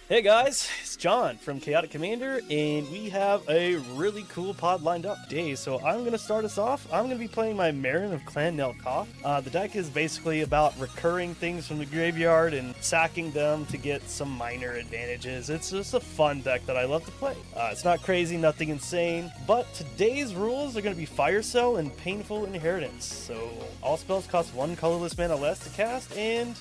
Hey guys, it's John from Chaotic Commander, and we have a really cool pod lined up today. So I'm going to start us off. I'm going to be playing my Marin of Clan Nelkoth. The deck is basically about recurring things from the graveyard and sacking them to get some minor advantages. It's just a fun deck that I love to play. It's not crazy, nothing insane, but today's rules are going to be Fire Cell and Painful Inheritance. So all spells cost 1 colorless mana less to cast, and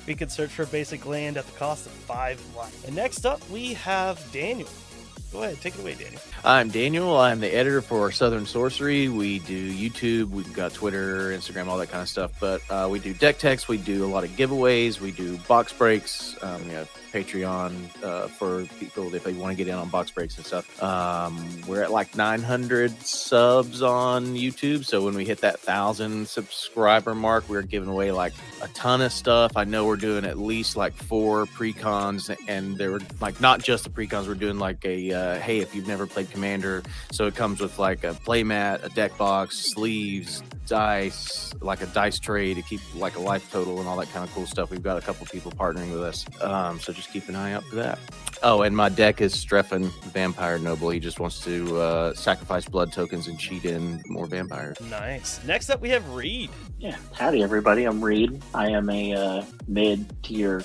we could search for a basic land at the cost of 5 life. And next up, we have Daniel. Go ahead, take it away, Daniel. I'm Daniel. I'm the editor for Southern Sorcery. We do YouTube, we've got Twitter, Instagram, all that kind of stuff. But we do deck techs, we do a lot of giveaways, we do box breaks. We have Patreon for people if they want to get in on box breaks and stuff. We're at like 900 subs on YouTube. So when we hit that 1,000 subscriber mark, we're giving away like a ton of stuff. I know we're doing at least like 4 precons, and they were like not just the precons. We're doing like a hey, if you've never played Commander, so it comes with like a playmat, a deck box, sleeves, dice, like a dice tray to keep like a life total and all that kind of cool stuff. We've got a couple people partnering with us, so just keep an eye out for that. Oh, and my deck is Strephon Vampire Noble. He just wants to sacrifice blood tokens and cheat in more vampires. Nice. Next up, we have Reed. Yeah, howdy everybody, I'm Reed. I am a mid-tier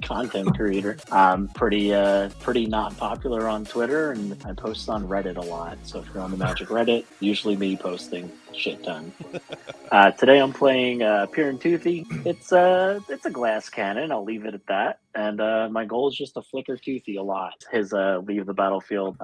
content creator. I'm pretty not popular on Twitter, and I post on Reddit a lot. So if you're on the Magic Reddit, usually me posting shit ton. Today I'm playing Pure Toothy. It's a glass cannon, I'll leave it at that. And my goal is just to flicker Toothy a lot. His leave the battlefield,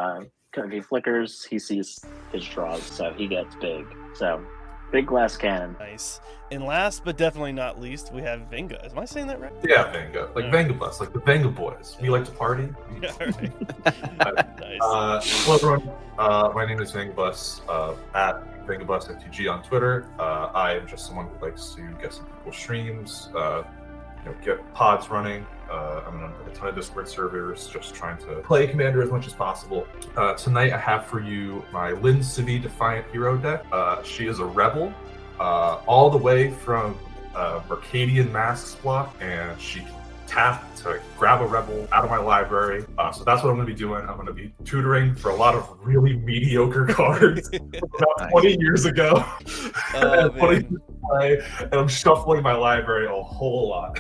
if he flickers, he sees his draws, so he gets big. So big glass cannon. Nice. And last but definitely not least, we have Venga. Am I saying that right? Yeah, Venga. Like Venga Bus, like the Venga Boys. We like to party. Yeah, all right. Nice. Hello everyone. My name is Venga Bus, at Venga Bus MTG on Twitter. I am just someone who likes to get some people's streams, get pods running. I'm on a ton of Discord servers, just trying to play Commander as much as possible. Tonight I have for you my Lynn Civi Defiant Hero deck. She is a rebel, all the way from Mercadian Masks block, and she can tap to grab a rebel out of my library. So that's what I'm going to be doing. I'm going to be tutoring for a lot of really mediocre cards from about 20 years ago. And I'm shuffling my library a whole lot.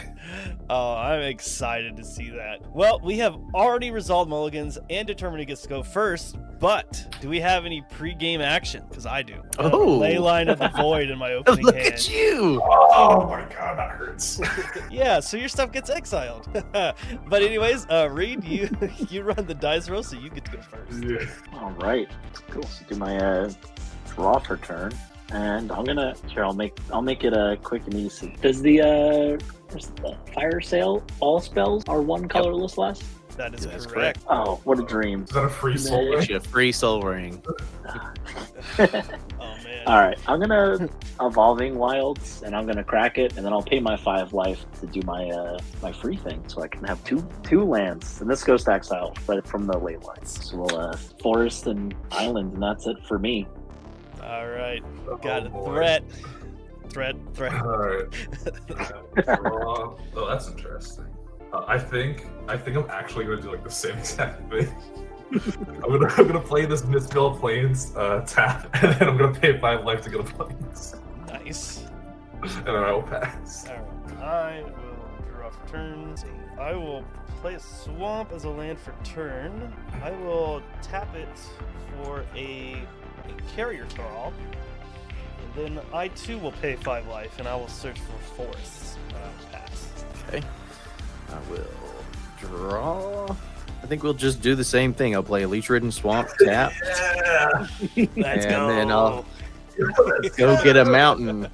Oh, I'm excited to see that. Well, we have already resolved mulligans and determined who gets to go first, but do we have any pre-game action? Because I do. Oh. Leyline of the Void in my opening Look hand. at you! Oh my god, that hurts. Yeah, so your stuff gets exiled. But anyways, Reed, you run the dice roll, so you get to go first. Yeah. All right, cool. So do my draw for turn, and I'll make it quick and easy. Does the Fire Sale all spells are 1 colorless less? That is That's correct. Oh, what a dream! Is that a free soul Nice. Get you a free soul ring. Oh man. All right, I'm gonna Evolving Wilds, and I'm gonna crack it, and then I'll pay my 5 life to do my my free thing, so I can have two lands, and this goes to exile, but from the ley lines. So we'll forest and island, and that's it for me. All right. Got a boy. Threat. All right. Oh, that's interesting. I think I'm actually going to do like the same exact thing. I'm gonna play this Mistveil Plains tap, and then I'm gonna pay 5 life to get a Plains, Nice. and then I will pass. All right. I will draw for turns. I will play a swamp as a land for turn. I will tap it for a carrier crawl. And then I too will pay 5 life, and I will search for forests. Pass. Okay. I will draw. I think we'll just do the same thing. I'll play a Leech-Ridden Swamp tap, Yeah. Let's and go. then I'll go get a mountain.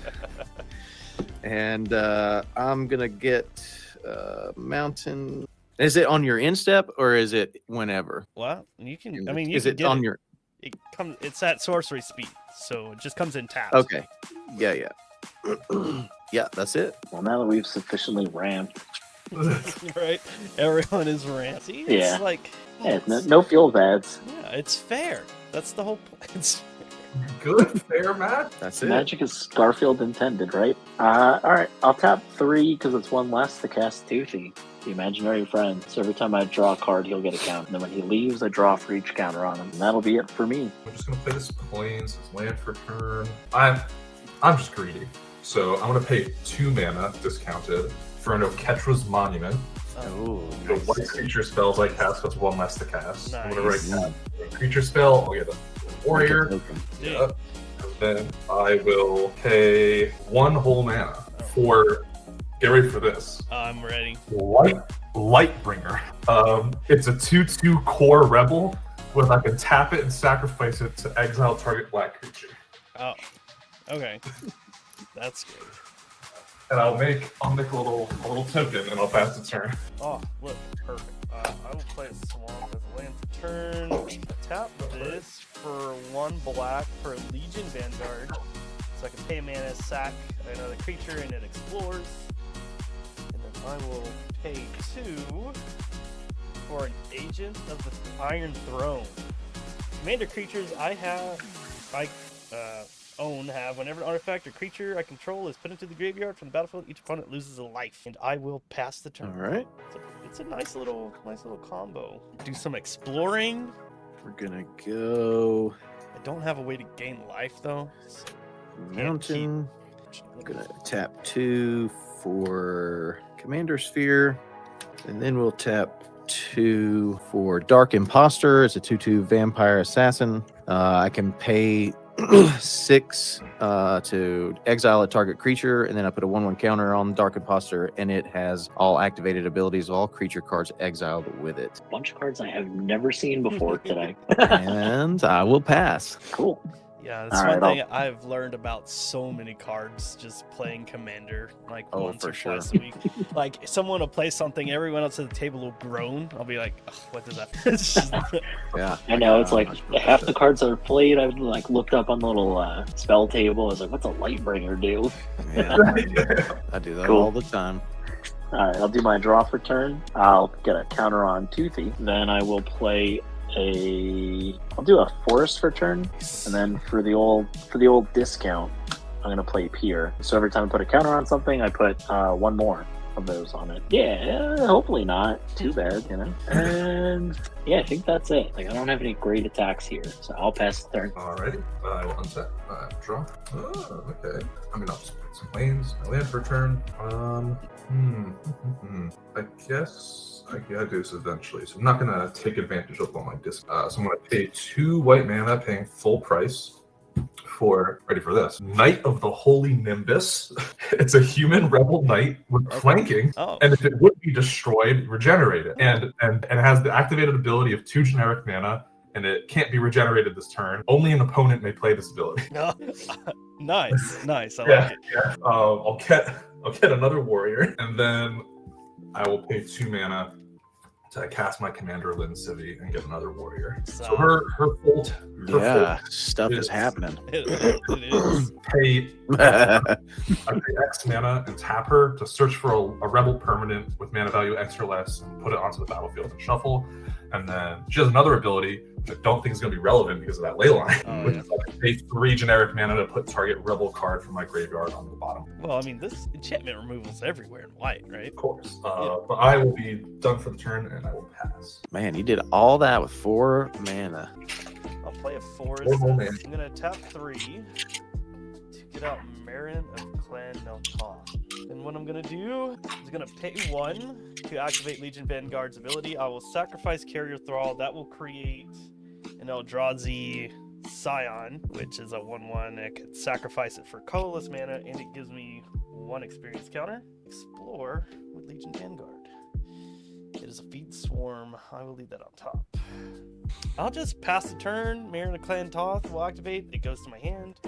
And I'm going to get mountain. Is it on your instep, or is it whenever? Well, you can. I mean, you is can it get on it. your... It's at sorcery speed, so it just comes in taps. Okay. Yeah. Yeah, that's it. Well, now that we've sufficiently ramped, Right? Everyone is ranty. It's Yeah. like yeah, no fuel ads. yeah, it's fair. That's the whole point. It's Good, fair match. That's it. Magic is Garfield intended, right? All right, I'll tap 3 because it's 1 less to cast Toothy. the imaginary friend. So every time I draw a card, he'll get a count. And then when he leaves, I draw for each counter on him. And that'll be it for me. I'm just gonna play this Plains, this land for turn. I'm just greedy. So I'm gonna pay 2 mana discounted for an Oketra's Monument. Oh, The white creature spells I cast plus 1 less to cast. I'm gonna write Nice. a creature spell, I'll get a warrior. Yeah. And then I will pay 1 whole mana for, get ready for this, I'm ready. Lightbringer. It's a 2/2 core rebel where I can tap it and sacrifice it to exile target black creature. Oh, okay. That's good. And I'll make a little token and I'll pass the turn. Oh, look, perfect. I will play a swamp as a land for turn. Tap this for 1 black for Legion Vanguard. So I can pay a mana, sack another creature, and it explores. And then I will pay 2 for an Agent of the Iron Throne. Commander creatures I own have whenever an artifact or creature I control is put into the graveyard from the battlefield, each opponent loses a life, and I will pass the turn. All right. It's a nice little combo. Do some exploring. We're gonna go I don't have a way to gain life though. So mountain. I'm gonna tap 2 for Commander Sphere, and then we'll tap 2 for Dark Imposter. It's a 2/2 Vampire Assassin. I can pay 6 to exile a target creature, and then I put a 1/1 counter on Dark Imposter, and it has all activated abilities, all creature cards exiled with it. A bunch of cards I have never seen before today. And I will pass. Cool. Yeah, that's All one right, thing I've learned about so many cards just playing Commander like Oh, once for or sure. twice a week. Like someone will play something, everyone else at the table will groan. I'll be like, "Ugh, what does that? It's just, Yeah. I know, it's I'm like not sure half about the cards that are played, I've like looked up on the little spell table. I was like, what's a Lightbringer do? Yeah, I do that Cool. all the time. Alright, I'll do my draw for turn. I'll get a counter on Toothy. Then I will play I'll do a Forest for turn. And then for the old discount, I'm gonna play Pier. So every time I put a counter on something, I put 1 more of those on it. Yeah, hopefully not too bad, you know. And yeah, I think that's it. Like I don't have any great attacks here, so I'll pass the turn. Alrighty, I will untap. Draw. Oh, okay. I mean, I'll just put some lanes. I land for turn. I guess I gotta do this eventually, so I'm not gonna take advantage of all my disc. So I'm gonna pay 2 white mana, paying full price for, ready for this, Knight of the Holy Nimbus. It's a human rebel knight with flanking, oh, and if it would be destroyed, regenerate it. And it has the activated ability of 2 generic mana, and it can't be regenerated this turn. Only an opponent may play this ability. no. Nice. I like Yeah, it. yeah. I'll get another warrior, and then I will pay 2 mana to cast my commander Lynn Civi and get another warrior. So her full Yeah, stuff is happening. It is. pay I pay X mana and tap her to search for a rebel permanent with mana value X or less and put it onto the battlefield and shuffle. And then she has another ability, which I don't think is going to be relevant because of that ley line, Oh, which yeah. is I pay 3 generic mana to put target rebel card from my graveyard on the bottom. Well, I mean, this enchantment removal's everywhere in white, right? Of course. But I will be done for the turn and I will pass. Man, you did all that with 4 mana. I'll play a forest. One more man. I'm gonna tap 3 to get out Marin of Clan Neltoth. And what I'm gonna do is gonna pay 1 to activate Legion Vanguard's ability. I will sacrifice Carrier Thrall. That will create an Eldrazi Scion, which is a 1/1. I could sacrifice it for colorless mana, and it gives me 1 experience counter. Explore with Legion Vanguard. It is a Feed Swarm. I will leave that on top. I'll just pass the turn. Marin of Clan Toth will activate. It goes to my hand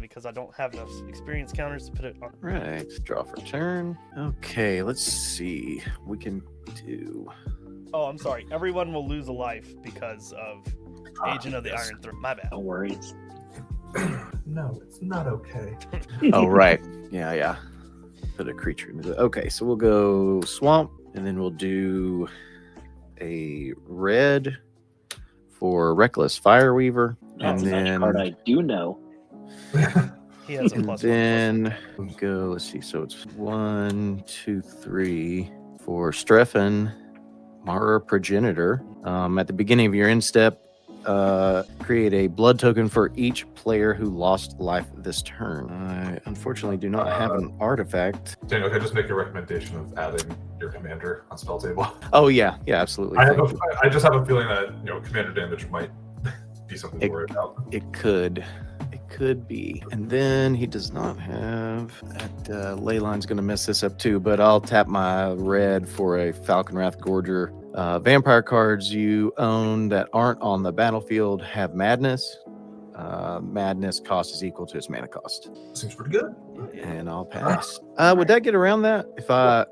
because I don't have enough experience counters to put it on. Right, draw for turn. Okay, let's see. We can do. Oh, I'm sorry. Everyone will lose a life because of Agent of the yes. Iron Throne. My bad. No worries. No, it's not okay. Oh, right. Yeah. Put a creature into the. Okay, so we'll go swamp, and then we'll do a red for Reckless Fireweaver, That's and a magic then card I do know. He has a and plus then we'll go. Let's see. So it's 1, 2, 3, For Streffen, Mara Progenitor. At the beginning of your end step, create a blood token for each player who lost life this turn. I unfortunately do not have an artifact. Daniel, can I just make a recommendation of adding your commander on spell table? Oh yeah, absolutely. I just have a feeling that commander damage might be something to worry about. It could be. And then he does not have that. Leyline's going to mess this up too, but I'll tap my red for a Falconwrath Gorger. Vampire cards you own that aren't on the battlefield have Madness. Madness cost is equal to its mana cost. Seems pretty good. And I'll pass. Would that get around that? If I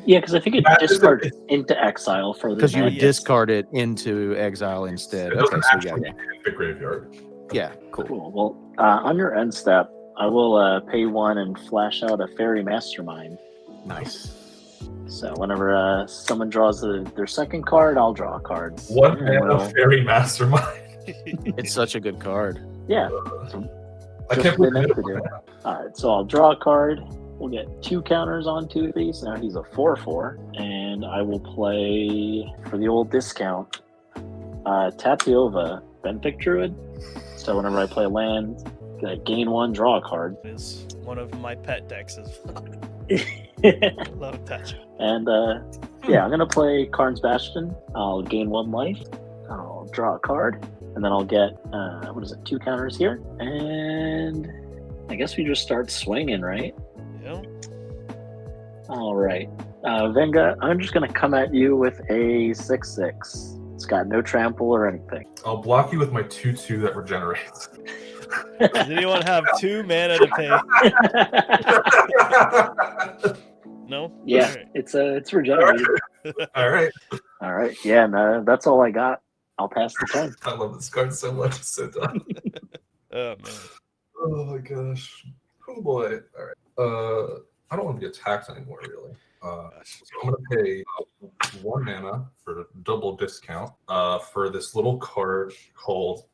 yeah, because I think it discards into exile for the because you would Madness. discard it into exile instead. It Okay, doesn't so actually yeah. hit the graveyard. Yeah, cool. Cool. Well, on your end step, I will pay 1 and flash out a Fairy Mastermind. Nice. So whenever someone draws their second card, I'll draw a card. One And mana we'll- fairy mastermind. It's such a good card. Yeah. I Just can't what believe they meant to it. do. Alright, so I'll draw a card. We'll get 2 counters on 2 of these. Now he's a 4/4. And I will play, for the old discount, Tatiova, Benthic Druid. So whenever I play a land, I gain 1, draw a card. Is one of my pet decks as well. Love touch. And yeah, I'm gonna play Karn's Bastion. I'll gain 1 life. I'll draw a card, and then I'll get 2 counters here. And I guess we just start swinging, right? Yeah. All right, Venga, I'm just gonna come at you with a 6/6. It's got no trample or anything. I'll block you with my 2/2 that regenerates. Does anyone have 2 mana to pay? No? Yeah, Alright. it's regenerated. All right. All right, yeah, no, that's all I got. I'll pass the turn. I love this card so much. It's so dumb. Oh man. Oh my gosh. Oh boy. All right. I don't want to be attacked anymore, really. So I'm going to pay 1 mana for a double discount for this little card called,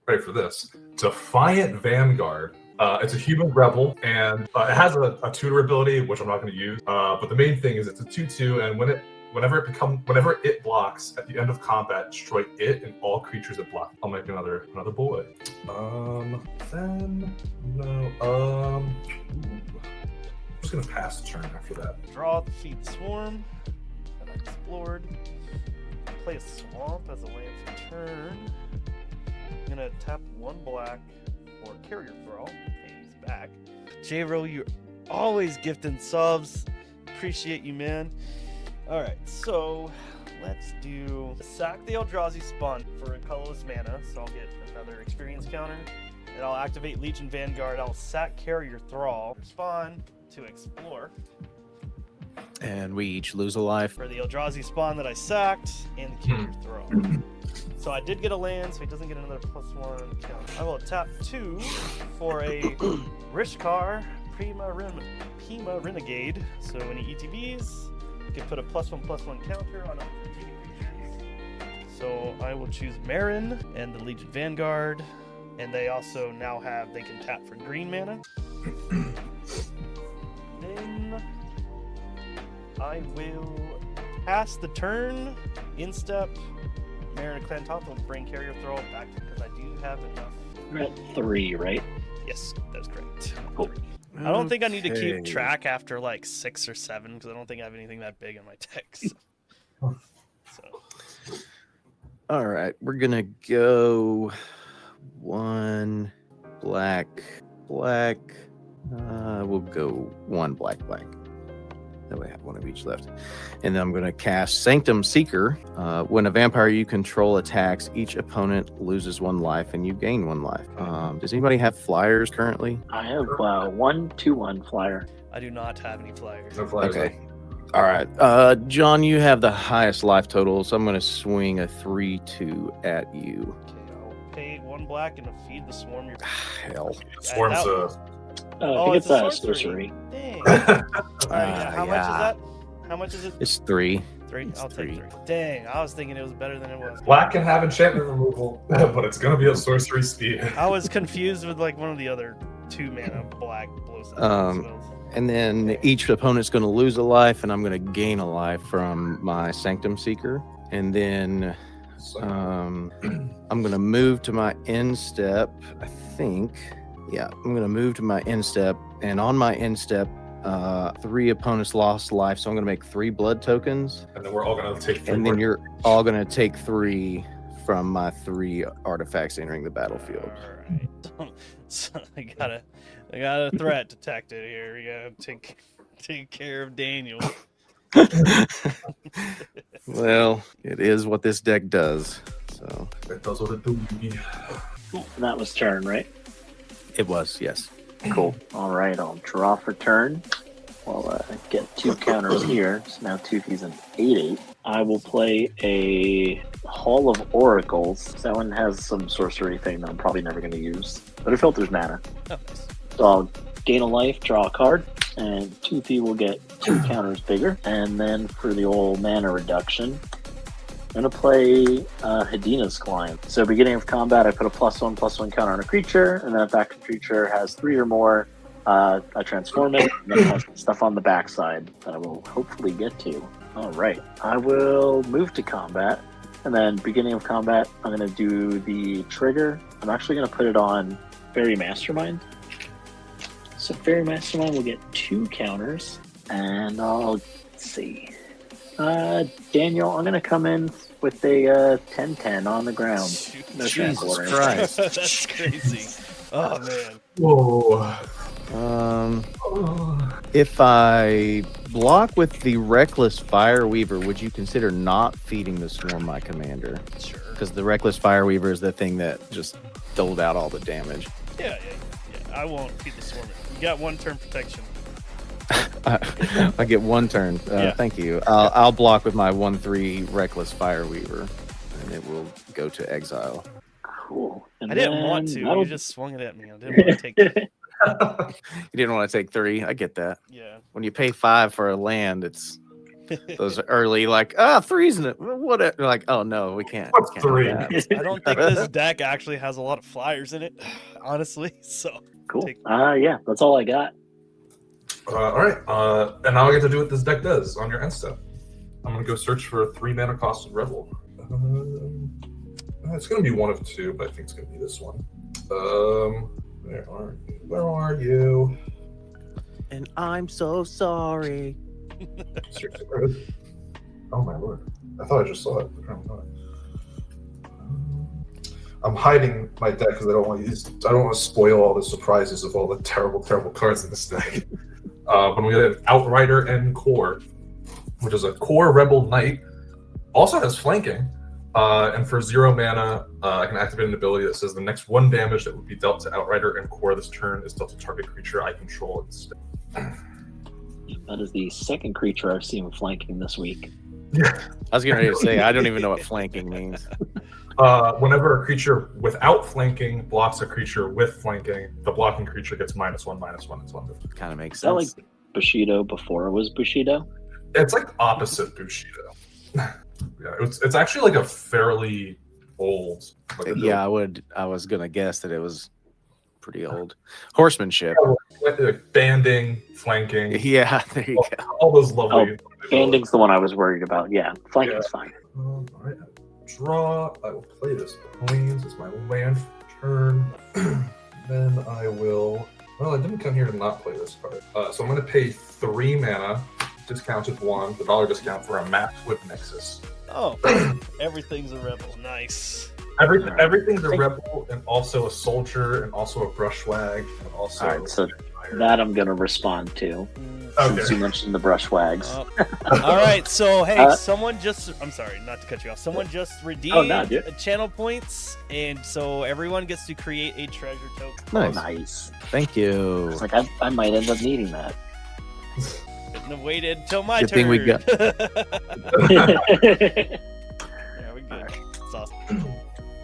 ready for this, Defiant Vanguard. It's a human rebel, and it has a tutor ability, which I'm not going to use. But the main thing is it's a 2/2, and whenever it blocks at the end of combat, destroy it and all creatures it blocks. I'll make another boy. I'm just gonna pass the turn after that. Draw the Feed Swarm that I explored. Play a Swamp as a land for turn. I'm gonna tap 1 black for Carrier Thrall. Okay, he's back. J-Ro, you're always gifting subs. Appreciate you, man. Alright, so let's do sack the Eldrazi spawn for a colorless mana, so I'll get another experience counter. And I'll activate Legion Vanguard. I'll sack Carrier Thrall. Spawn to explore And we each lose a life. for the Eldrazi spawn that I sacked and the Carrier Thrall. So I did get a land, so he doesn't get another +1 count. I will tap 2 for a Rishkar Pima Renegade. So any ETBs, you can put a +1/+1 counter on other creatures. So I will choose Marin and the Legion Vanguard. And they also now they can tap for green mana. Then I will pass the turn, instep, Marin and Clan Top will bring Carrier Thrall back because I do have enough. We're at 3, right? Yes, that's correct. Cool. I don't think I need to keep Okay. track after like 6 or 7 because I don't think I have anything that big in my decks. So All right, we're gonna go 1 black. We'll go 1 black. That way I have 1 of each left. And then I'm going to cast Sanctum Seeker. When a vampire you control attacks, each opponent loses 1 life and you gain 1 life. Does anybody have flyers currently? I have 1/2/1 flyer. I do not have any flyers. No flyers. Okay. All right. John, you have the highest life total, so I'm going to swing a 3/2 at you. Okay, I'll pay 1 black and feed the swarm. Your Hell. Swarm's I think it's a a sorcery. sorcery. Dang. All right, how much is yeah. that? How much is it? It's 3. 3? it's I'll take 3. 3. Dang, I was thinking it was better than it was. Black can have enchantment removal, but it's gonna be at sorcery speed. I was confused with like one of the other 2 mana black blows Um, spells. And then each opponent's going to lose a life, and I'm going to gain a life from my Sanctum Seeker. And then I'm going to move to my end step, I think. Yeah, I'm going to move to my end step. And on my end step, 3 opponents lost life. So I'm going to make 3 blood tokens. And then we're all gonna take 3 And then more. you're all going to take 3 from my 3 artifacts entering the battlefield. All right. So I got a threat detected here. We gotta take care of Daniel. Well, it is what this deck does. So That does what it do. And that was turn, right? it was, yes. Cool. All right, I'll draw for turn. I'll get 2 counters here. So now 2 fees and 8/8. I will play a Hall of Oracles. That one has some sorcery thing that I'm probably never going to use, but it filters mana. Oh, nice. So I'll gain a life, draw a card, and 2 fee will get 2 counters bigger. And then for the old mana reduction, I'm going to play Hedina's Climb. So beginning of combat, I put a +1/+1 counter on a creature, and then if that creature has 3 or more, I transform it, and then it has stuff on the backside that I will hopefully get to. All right, I will move to combat, and then beginning of combat, I'm going to do the trigger. I'm actually going to put it on Fairy Mastermind. So Fairy Mastermind will get 2 counters, and I'll see. Daniel, I'm going to come in with a 10/10 on the ground. No Jesus transporter. Christ. That's crazy. Oh man. Whoa. If I block with the Reckless Fireweaver, would you consider not feeding the Swarm my commander? Sure. Because the Reckless Fireweaver is the thing that just doled out all the damage. Yeah. I won't feed the swarm. You got 1 turn protection. I get 1 turn. Yeah. Thank you. I'll block with my 1/3 Reckless Fireweaver, and it will go to exile. Cool. And I didn't want then to. that'll- You just swung it at me. I didn't want to take it. You didn't want to take 3. I get that. Yeah. When you pay 5 for a land, it's those early like 3's in it. What? Like, oh no, we can't. What's we can't do 3? that. I don't think this deck actually has a lot of flyers in it, honestly. So Cool. take- Yeah, that's all I got. All right, and now I get to do what this deck does on your end step. I'm gonna go search for a 3 mana costed Rebel. It's gonna be one of 2, but I think it's gonna be this one. Where are you? And I'm so sorry. Seriously, where is it? Oh my lord! I thought I just saw it. Apparently not. I'm hiding my deck because I don't want to spoil all the surprises of all the terrible cards in this deck. But we have Outrider and Core, which is a Core Rebel Knight. Also has flanking. And for 0 mana, I can activate an ability that says the next 1 damage that would be dealt to Outrider and Core this turn is dealt to target creature I control instead. That is the second creature I've seen flanking this week. I was getting ready to say I don't even know what flanking means. Whenever a creature without flanking blocks a creature with flanking, the blocking creature gets -1/-1. It's one. Kind of makes Is that like sense. Bushido before it was Bushido? It's like opposite Bushido. Yeah, it's actually like a fairly old. Like Yeah, I was gonna guess that it was pretty old. Horsemanship. like banding, flanking, Yeah, there you go. all those lovely. Banding's the one I was worried about. Yeah, flanking's fine. All right, draw. I will play this Plains. It's my land turn. Then I will. Well, I didn't come here to not play this card. So I'm going to pay 3 mana, discounted 1, the dollar discount for a map with Nexus. Oh, everything's a rebel. Nice. Everything's a rebel, and also a soldier, and also a brushwag, and also. All right, so that I'm going to respond to. Since you mentioned the brushwags. All right, so hey, I'm sorry, not to cut you off. Someone just redeemed channel points, and so everyone gets to create a treasure token. Nice. Thank you. It's like I might end up needing that. Couldn't have waited till my Good turn. thing we got- Yeah, we good. It's awesome.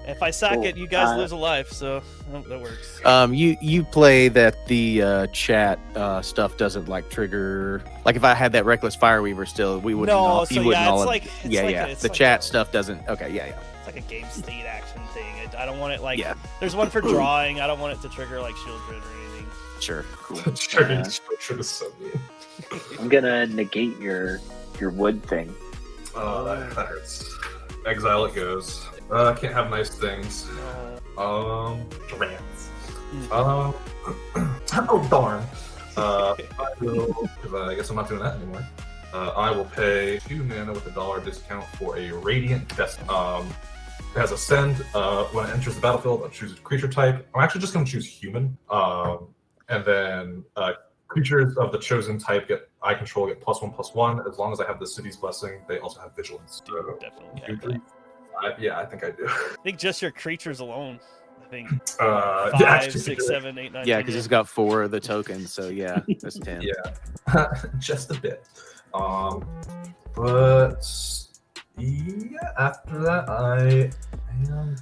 If I sack it, you guys lose a life, so that works. You play that the chat stuff doesn't like trigger. Like if I had that Reckless Fireweaver still, we wouldn't. No, all, so you wouldn't yeah, all it's have- like yeah. The chat stuff doesn't. Okay, yeah. It's like a game state action thing. I don't want it like. Yeah. There's one for drawing. I don't want it to trigger like Shieldred or anything. Sure. Cool. Trigger is so mean. I'm gonna negate your wood thing. Oh, that hurts. Exile it goes. Can't have nice things. Rants. Oh darn. I will, because I guess I'm not doing that anymore. I will pay 2 mana with a $1 discount for a Radiant Destiny. It has Ascend. When it enters the battlefield, I'll choose a creature type. I'm actually just going to choose Human. And then creatures of the chosen type I control get +1/+1. As long as I have the City's Blessing, they also have Vigilance. So, Definitely have that. yeah, I think I do. I think just your creatures alone. I think Yeah, 5, actually, 6, 7, 8, 9. Yeah, 10, because he's got 4 of the tokens, so yeah, that's 10. Yeah, just a bit. But yeah, after that, I am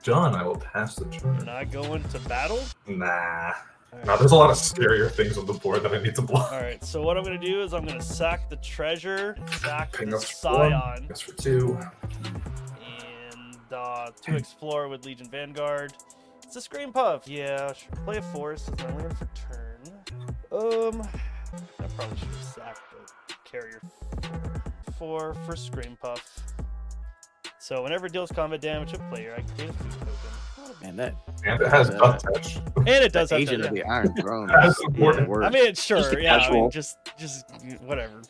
done. I will pass the We're turn. not going to battle. Nah. All No, right. there's a lot of scarier things on the board that I need to block. All right, so what I'm gonna do is I'm gonna sack the treasure, sack Ping the us for 1, scion, guess for 2. and to explore with Legion Vanguard. It's a Scream Puff. Yeah, sure. Play a forest as my land for turn. I probably should have sacked the carrier 4 for Scream Puff. So whenever it deals combat damage to a player, I gain a food token. Man, that And it has butt touch. And it does have Agent to, of the Iron Throne. That's is important. the word. I mean, sure, Just a yeah. I mean, casual. just whatever.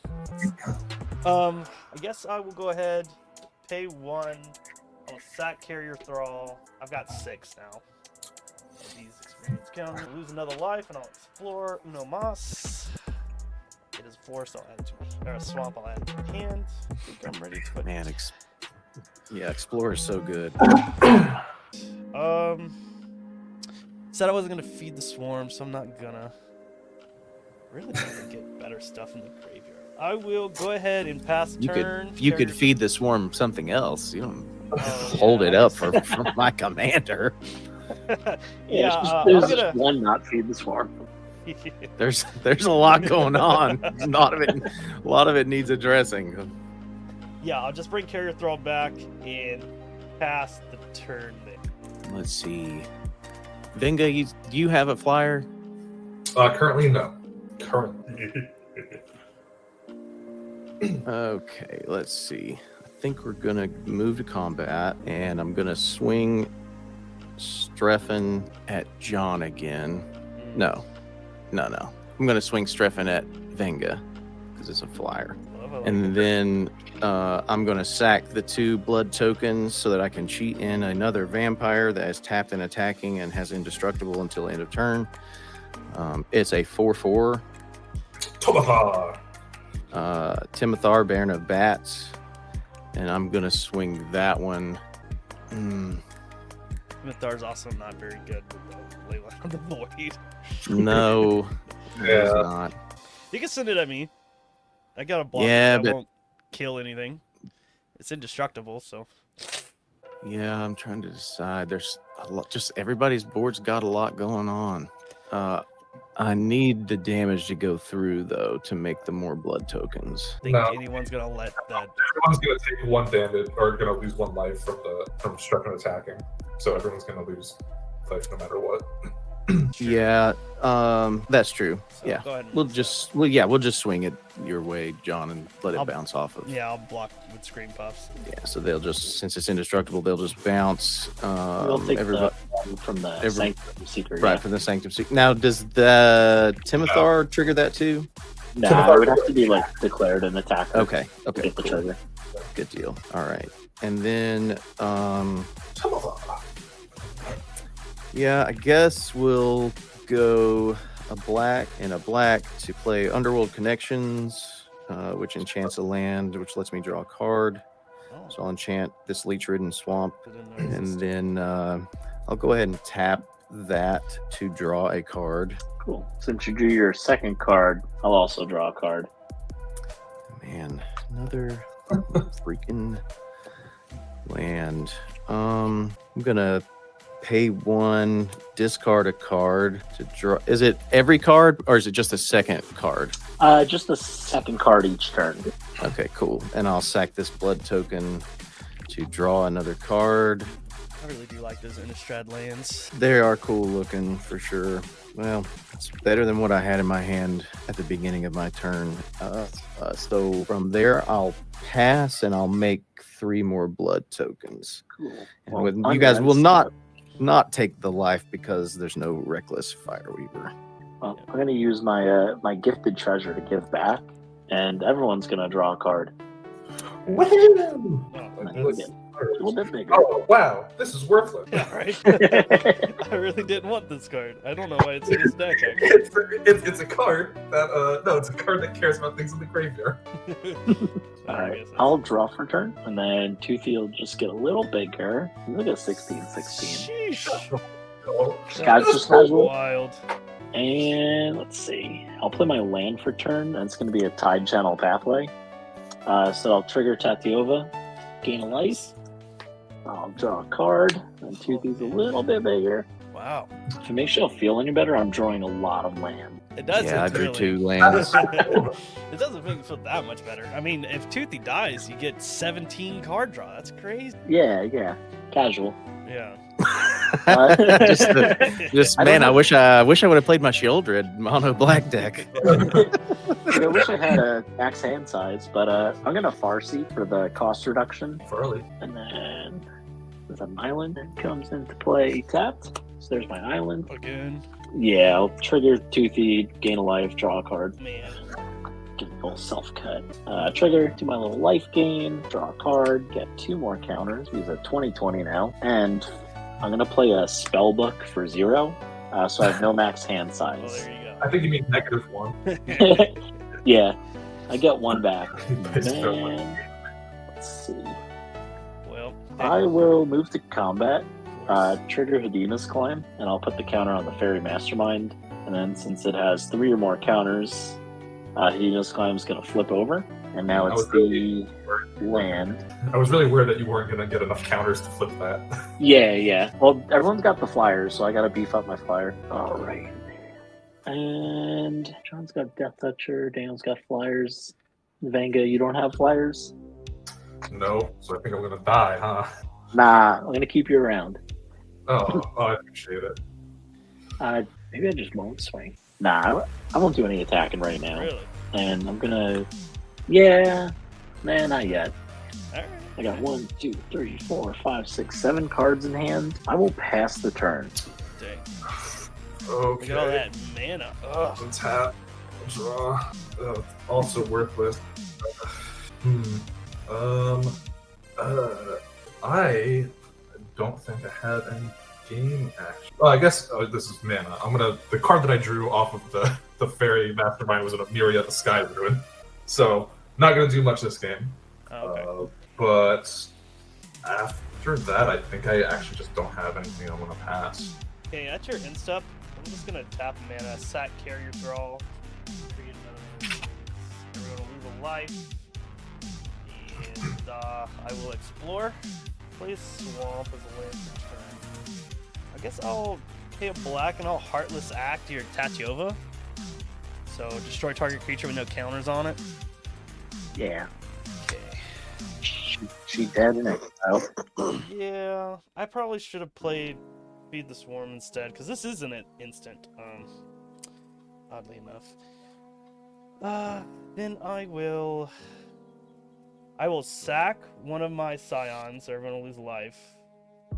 I guess I will go ahead, pay 1. I'll sack carrier thrall. I've got 6 now. These experience counter. Lose another life, and I'll explore Uno Mas. It is a forest. I'll add it to my, or a swamp. I'll add it to my hand. I think I'm ready to put. Man, yeah, Explorer is so good. Said I wasn't gonna feed the swarm, so I'm not gonna. Really gonna get better stuff in the graveyard. I will go ahead and pass You turn. could carry- feed the swarm something else. You don't Oh, hold yeah, it I up guess- for my commander. Yeah, There's I'm just gonna. one not feed the swarm. There's a lot going on. A lot of it needs addressing. Yeah, I'll just bring carrier thrall back and pass the turn there. Let's see. Venga, do you have a flyer? Currently, no. Currently. Okay, let's see. I think we're gonna move to combat, and I'm gonna swing Streffen at John again. No. I'm gonna swing Streffen at Venga because it's a flyer, and then I'm gonna sack the 2 blood tokens so that I can cheat in another vampire that is tapped and attacking and has indestructible until end of turn. It's a 4/4. Tobathar. Timothar, Baron of Bats, and I'm gonna swing that one. Mithar's also not very good with the Leyline of the Void. No, it's Yeah. not. You can send it at me. I got a block Yeah, that but- won't kill anything. It's indestructible, so. Yeah, I'm trying to decide. There's a lot. Just everybody's board's got a lot going on. I need the damage to go through though to make the more blood tokens. I think No. anyone's gonna let that. Everyone's gonna take 1 damage or gonna lose 1 life from Streffen attacking. So everyone's gonna lose life no matter what. Yeah, that's true. So Yeah, go ahead and we'll rinse just we'll just swing it your way, John, and let it I'll- bounce off of. that. Yeah, I'll block with Scream Puffs. Yeah, so they'll just, since it's indestructible, they'll just bounce. We'll take Everybody, the one from the every- Sanctum Seeker. right, from the Sanctum Seek. Now, does the Timothar trigger that too? No, it would have to be like declared an attacker. Okay, To okay, get the cool. trigger. Good deal. All right, and then Tobathar. yeah, I guess we'll go a black and a black to play Underworld Connections, which enchants a land, which lets me draw a card. Oh, So I'll enchant this Leech-Ridden Swamp, didn't know it and existed. then I'll go ahead and tap that to draw a card. Cool. Since you drew your second card, I'll also draw a card. Man, another freaking land. I'm gonna pay 1, discard a card to draw. Is it every card or is it just a second card? Just the second card each turn. Okay, cool. And I'll sack this blood token to draw another card. I really do like those Innistrad lands. They are cool looking for sure. Well, it's better than what I had in my hand at the beginning of my turn. So from there, I'll pass and I'll make 3 more blood tokens. Cool. And Well, with, you under guys will that not take the life because there's no reckless Fireweaver. Well, I'm going to use my my gifted treasure to give back, and everyone's going to draw a card. Woo! Oh, A little bit bigger. Oh wow, this is worthless. yeah, right. I really didn't want this card. I don't know why it's in this deck. Actually. It's a card that no, it's a card that cares about things in the graveyard. All right, I'll draw for turn, and then Toothy will just get a little bigger. Look at 16. Sheesh. Guys, just casual. Wild. And let's see. I'll play my land for turn, and it's going to be a Tide Channel Pathway. So I'll trigger Tatiova, gain a life. I'll draw a card, and Toothy's a little bit bigger. Wow. If it makes you feel any better, I'm drawing a lot of land. It does. Yeah, I drew really. 2 lands. It doesn't make me feel that much better. I mean, if Toothy dies, you get 17 card draw. That's crazy. Yeah. Casual. Yeah. Just man, I wish I would have played my Shieldred mono black deck. I wish I had a max hand size, but I'm gonna Farseek for the cost reduction, Early. and then there's an island that comes into play tapped. So there's my island. Again. Yeah, I'll trigger Toothy, gain a life, draw a card, Man. give a little self cut. Trigger, do my little life gain, draw a card, get 2 more counters. Use a 20/20 now, and I'm gonna play a spell book for 0, so I have no max hand Well, size. there you I think you mean -1. Yeah, I get 1 back. Nice Then, let's see. go. Well, I will move to combat, trigger Hadima's Climb, and I'll put the counter on the Fairy Mastermind. And then since it has 3 or more counters, Hadima's Climb is going to flip over. And now it's the land. I was really worried that you weren't going to get enough counters to flip that. Yeah. Well, everyone's got the flyers, so I got to beef up my flyer. All right. And John's got Death Toucher. Daniel's got flyers. Vanga, you don't have flyers? No, so I think I'm going to die, huh? Nah, I'm going to keep you around. Oh, I appreciate it. Maybe I just won't swing. Nah, I won't do any attacking right now. really? And I'm gonna, yeah, nah, not yet. All right. I got 1, 2, 3, 4, 5, 6, 7 cards in hand. I will pass the turn. Dang. Okay. Look at all that mana. Ugh. Tap, draw. Also worthless. I don't think I had any game action. Oh, I guess this is mana. The card that I drew off of the Fairy Mastermind was in a Myriad the Sky Ruin. So, not gonna do much this game. Oh, okay. But after that, I think I actually just don't have anything I want to pass. Okay, that's your end step. I'm just gonna tap mana, sack carrier draw, create another. We're gonna lose a life, and I will explore. Play a swamp as a land for turn. I guess I'll pay a black and I'll Heartless Act your Tatiova. So destroy target creature with no counters on it. Yeah. Okay. She dead in it. Oh. Yeah, I probably should have played Feed the Swarm instead, because this isn't an instant, oddly enough. Then I will sack one of my Scions, so everyone will lose life.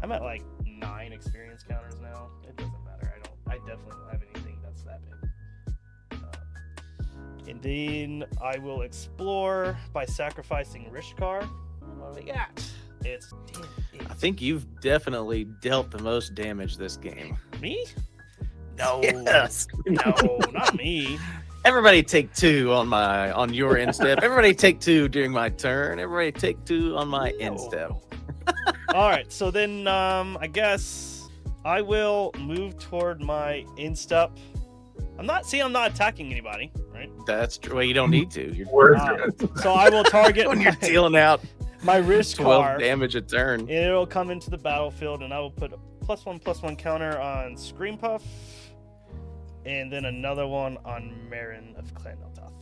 I'm at like 9 experience counters now. It doesn't matter. I definitely don't have anything that's that big. And then I will explore by sacrificing Rishkar. What do we got? It's 10, I think you've definitely dealt the most damage this game. me? No, Yes. no, not me. Everybody take 2 on your end step. Everybody take 2 during my turn. Everybody take 2 on my end step. All right, so then I guess I will move toward my instep. I'm not attacking anybody, right? That's true. Well, you don't need to. You're Where's your So I will target when you're dealing out my wrist 12 card, damage a turn. and it'll come into the battlefield, and I will put a +1/+1 counter on Scream Puff, and then another one on Marin of Clan Neltoth.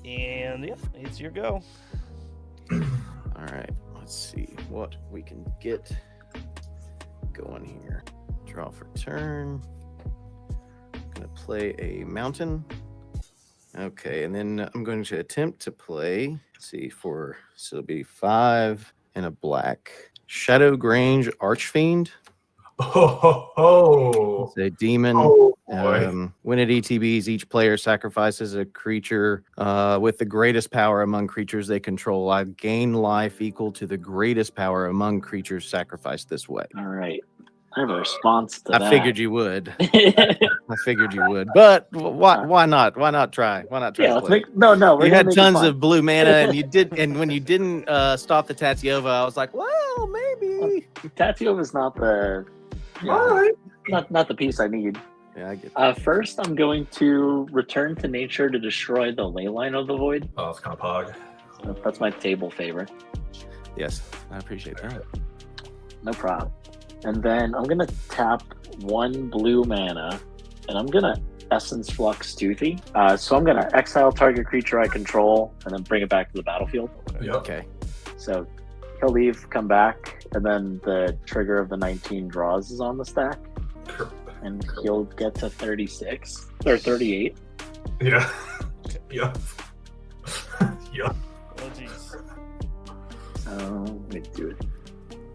And yeah, it's your go. All right, let's see what we can get going here. Draw for turn. I'm gonna play a mountain. Okay, and then I'm going to attempt to play. Let's see, so it'll be 5 and a black. Shadow Grange Archfiend. Oh, It's a demon. boy. When it ETBs, each player sacrifices a creature with the greatest power among creatures they control. I gain life equal to the greatest power among creatures sacrificed this way. All right. I have a response to that. I figured you would. I figured you would. But why not? Why not try? Why not try? Yeah, to let's play? make. No, we're You gonna had make it tons fun. of blue mana, and you did. And when you didn't stop the Tatiova, I was like, well, maybe. Tattoo is not the. All right. Not the piece I need. Yeah, I get that. First, I'm going to return to nature to destroy the ley line of the void. Oh, it's kind of pog. That's my table favor. Yes, I appreciate that. No problem. And then I'm gonna tap 1 blue mana, and I'm gonna Essence Flux Toothy. So I'm gonna exile target creature I control, and then bring it back to the battlefield. Yep. Okay. So he'll leave, come back, and then the trigger of the 19 draws is on the stack, and he'll get to 36 or 38. Yeah. Yeah. Yeah. Oh, jeez. So let me do it.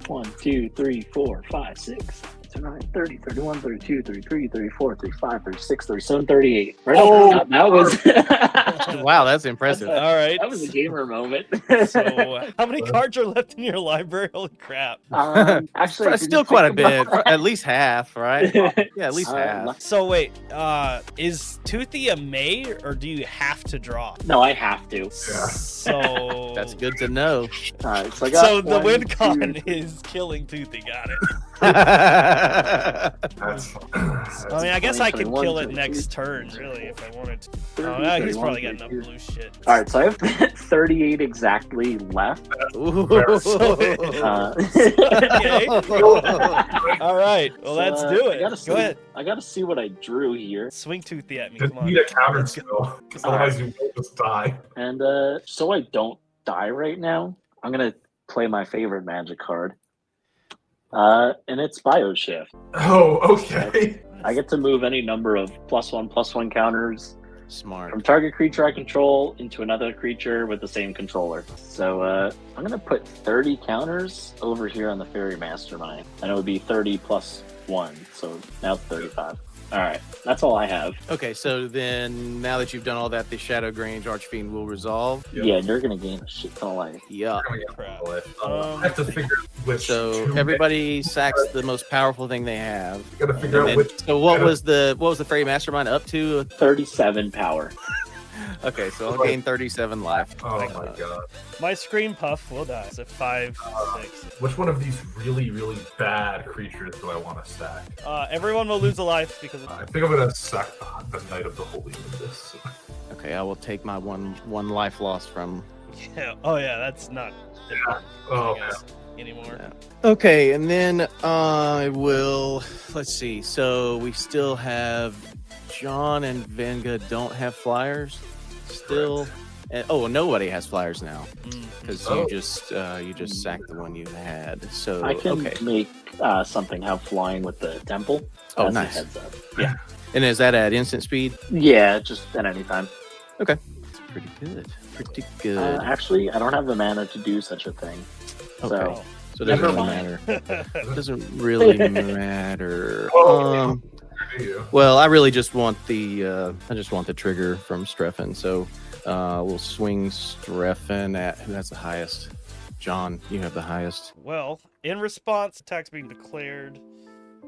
1, 2, 3, 4, 5, 6, 7, 8, 9, 30, 31, 32, 33, 34, 35, 36, 37, 38. Right up. That was Wow, that's impressive. All right. that was a gamer moment. So, how many cards are left in your library? Holy crap. Actually, It's still quite a bit. At least half, right? Yeah, at least Uh, half. So wait, is Toothy a May, or do you have to draw? No, I have to. So That's good to know. So I got So the 1, win 2, con is killing Toothy. Got it. That's I mean, I guess I could 21, kill it 22, next turn, really, if I wanted to. 30, Oh, yeah, he's 31, probably got enough 32. blue shit. All right, so I have 38 exactly left. Ooh. Okay. All right. Well, let's do it. Go ahead. I gotta see what I drew here. Swing Toothy at me. just Come on. need a counter spell, because otherwise you will just die. And so I don't die right now, I'm gonna play my favorite magic card. And it's Bioshift. Oh, okay. I get to move any number of +1/+1 counters Smart. from target creature I control into another creature with the same controller. So I'm gonna put 30 counters over here on the Fairy Mastermind, and it would be 30 plus 1, so now it's 35. All right, that's all I have. Okay, so then now that you've done all that, the Shadow Grange Archfiend will resolve. Yep. Yeah, you're gonna gain a shit ton of life. Yeah. I'm gonna get Crap. I have to figure out which. So two everybody sacks the most powerful thing they have. gotta figure out And which. so what was the Fairy Mastermind up to? 37 power. Okay, so I'll gain 37 life. Oh my god. My Scream Puff will die. So 5, 6. Which one of these really, really bad creatures do I want to stack? Everyone will lose a life because of I think I'm gonna sack the Knight of the Holy in this. Okay, I will take my one life loss from. yeah. Oh yeah, that's not important, Oh, I guess, anymore. Yeah. Okay, and then I will. Let's see. So we still have John and Venga don't have flyers. Still, and, nobody has flyers now because Oh. you just sacked the one you had. So I can okay. make something have flying with the temple. Oh, That's a nice. heads up. And is that at instant speed? Yeah, just at any time. It's pretty good. Pretty good. Actually, I don't have the mana to do such a thing. Okay. So So it doesn't never really mind. matter. It doesn't really matter. Oh, do you? Well, I really just want the trigger from Streffen. So we'll swing Streffen at who has the highest. John, you have the highest. Well, in response, attacks being declared,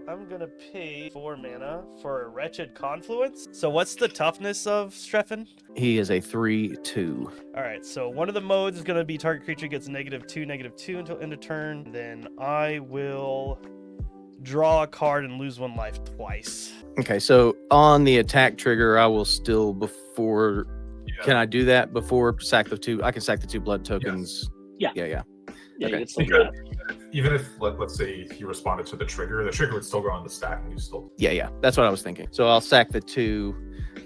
I'm gonna pay 4 mana for a Wretched Confluence. So what's the toughness of Streffen? He is a 3/2. All right, so one of the modes is gonna be target creature gets -2/-2 until end of turn. Then I will draw a card and lose 1 life twice. Okay, so on the attack trigger, I will still before. Yeah. Can I do that before sack the 2? I can sack the 2 blood tokens. Yeah. Yeah. yeah, Okay. you can still do Because that. even if let's say he responded to the trigger would still go on the stack, and you still. Yeah. That's what I was thinking. So I'll sack the 2,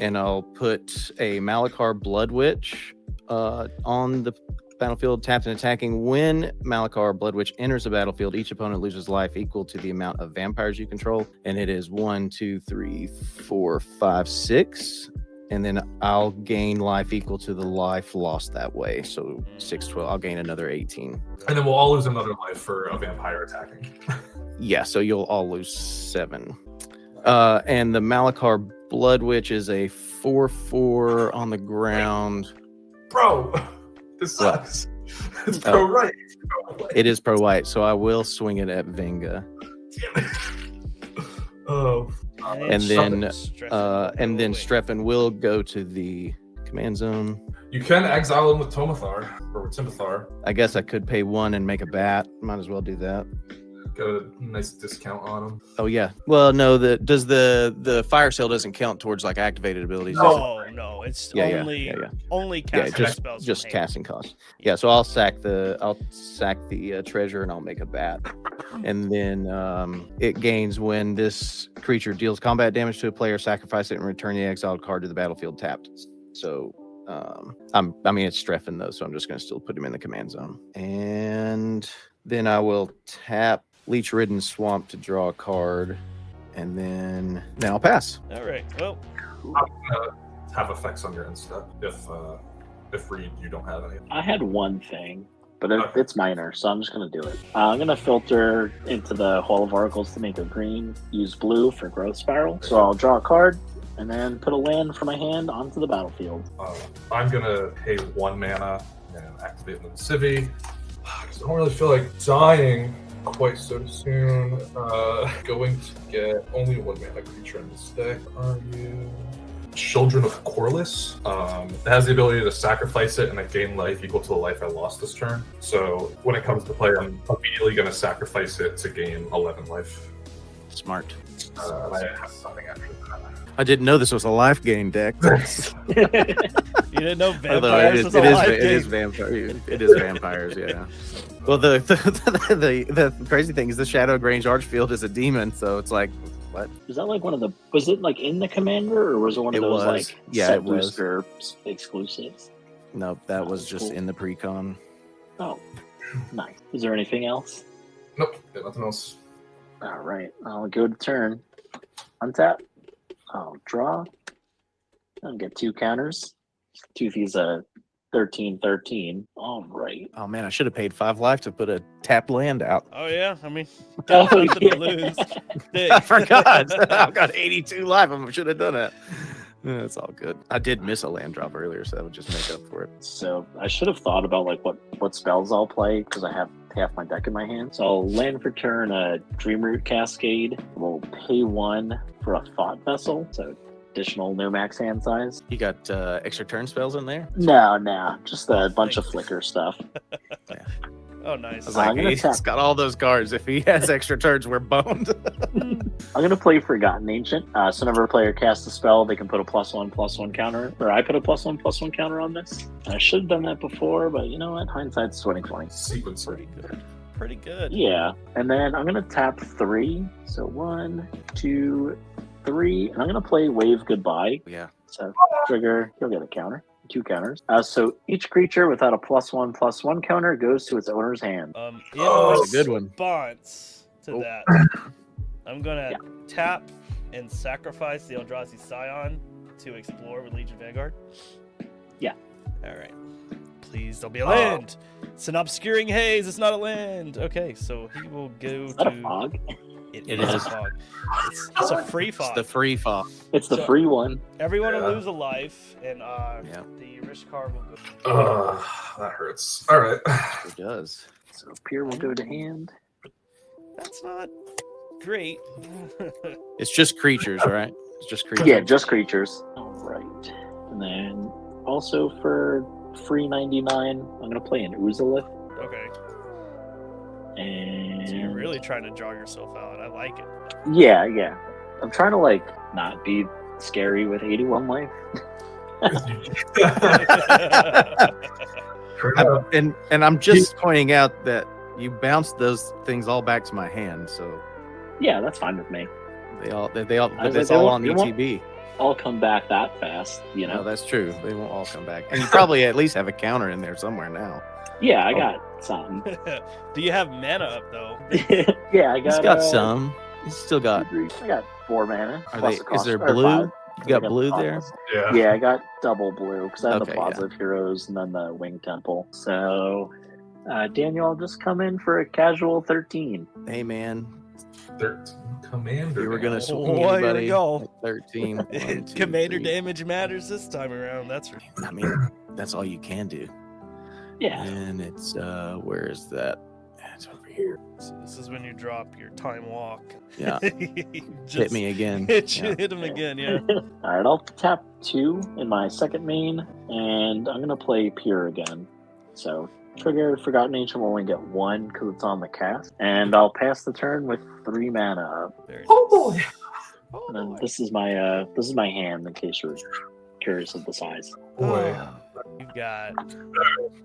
and I'll put a Malakar Blood Witch on the battlefield, tapped and attacking. When Malakar Blood Witch enters the battlefield, each opponent loses life equal to the amount of vampires you control. And it is 1, 2, 3, 4, 5, 6. And then I'll gain life equal to the life lost that way. So 6, 12. I'll gain another 18. And then we'll all lose another life for a vampire attacking. Yeah, so you'll all lose 7. And the Malakar Blood Witch is a 4/4 on the ground. Bro, this sucks. It's pro right. It is pro white, so I will swing it at Venga. Damn it. Oh. And then Strephon will go to the command zone. You can exile him with Tomathar or with Timothar. I guess I could pay 1 and make a bat. Might as well do that. Get a nice discount on him. Oh yeah. Well, no. The fire sale doesn't count towards like activated abilities. No, it's only casting spells. Just casting costs. Yeah. So I'll sack the treasure and I'll make a bat, and then it gains when this creature deals combat damage to a player, sacrifice it and return the exiled card to the battlefield tapped. So it's Strephon though, so I'm just going to still put him in the command zone, and then I will tap Leech Ridden Swamp to draw a card, and then I'll pass. All right. Well, I'm gonna have effects on your end step if Reed you don't have any. I had one thing, but it's minor, so I'm just gonna do it. I'm gonna filter into the Hall of Oracles to make a green. Use blue for Growth Spiral. So I'll draw a card and then put a land from my hand onto the battlefield. I'm gonna pay 1 mana and activate the Civi. I don't really feel like dying quite so soon. Going to get only 1 mana creature in this deck. Are you Children of Corliss? It has the ability to sacrifice it and I gain life equal to the life I lost this turn. So when it comes to play, I'm immediately going to sacrifice it to gain 11 life. Smart. And I have something after that. I didn't know this was a life gain deck. you didn't know vampires was a life game. It is vampires. It is vampires. Yeah. Well, the crazy thing is the Shadow Grange Archfield is a demon, so it's like, what? Is that like one of the? Was it like in the commander, or was it one of those like set booster exclusives? No, that was just in the pre-con. Oh, nice. Is there anything else? Nope, nothing else. All right, I'll go to turn. Untap. I'll draw. I'll get 2 counters. Toothy's a 13/13. All right. Oh man, I should have paid 5 life to put a tapped land out. Oh yeah, I mean, got nothing to lose. I forgot. I've got 82 life. I should have done that. It's all good. I did miss a land drop earlier, so that would just make up for it. So I should have thought about like what spells I'll play because I have half my deck in my hand. So I'll land for turn a Dreamroot Cascade. We'll pay 1 for a Thought Vessel. So additional no max hand size. You got extra turn spells in there? No, just a bunch of flicker stuff. Yeah. Oh, nice. I was like, he's got all those cards. If he has extra turns, we're boned. I'm going to play Forgotten Ancient. So whenever a player casts a spell, they can put a +1/+1 counter. Or I put a +1/+1 counter on this. And I should have done that before, but you know what? Hindsight's 20/20. Sequence. Pretty good. Yeah. And then I'm going to tap 3. So 1, 2, 3. And I'm going to play Wave Goodbye. Yeah. So trigger, he'll get a counter. 2 counters. So each creature without a +1/+1 counter goes to its owner's hand. That's a good one. Response to that, I'm gonna tap and sacrifice the Eldrazi Scion to explore with Legion Vanguard. Yeah. All right. Please don't be a land. It's an obscuring haze. It's not a land. Okay, so he will go Is that a fog? It is a fog. It's a free fog. It's the free fog. It's the free one. Everyone will lose a life, and the Rish card will go. That hurts. All right. It does. So Pier will go to hand. That's not great. It's just creatures, right? It's just creatures. Yeah, just creatures. All right. And then also for free 99, I'm going to play an Uzalith. Okay. And So you're really trying to draw yourself out. I like it. Yeah. I'm trying to not be scary with 81 life. And I'm just pointing out that you bounced those things all back to my hand, so Yeah, that's fine with me. it's all on they won't ETB. all come back that fast, you know? No, that's true. They won't all come back, and you probably at least have a counter in there somewhere now. Yeah, I got some. Do you have mana up though? Yeah, I got. He's got some. He's still got. I got 4 mana. Are plus they? the cost, Is there or blue? 5. You I got got blue the there? cost. Yeah. Yeah, I got double blue because I have Okay, the Plaza of Heroes and then the Wing Temple. So, Daniel, I'll just come in for a casual 13. Hey man, 13 commander. you were gonna damage. swing here we anybody. go. Like 13. 1, 2, Commander 3. damage matters this time around. That's for I mean, that's all you can do. Yeah. And it's where is that? It's over here. So this is when you drop your time walk. Yeah. Just Hit me again. Hit Yeah. him again, yeah. All right, I'll tap 2 in my second main, and I'm gonna play Pure again. So trigger Forgotten Ancient will only get 1 because it's on the cast, and I'll pass the turn with 3 mana up. Very Oh nice. boy. Oh, And then boy. this is my hand in case you're curious of the size. Boy. You've got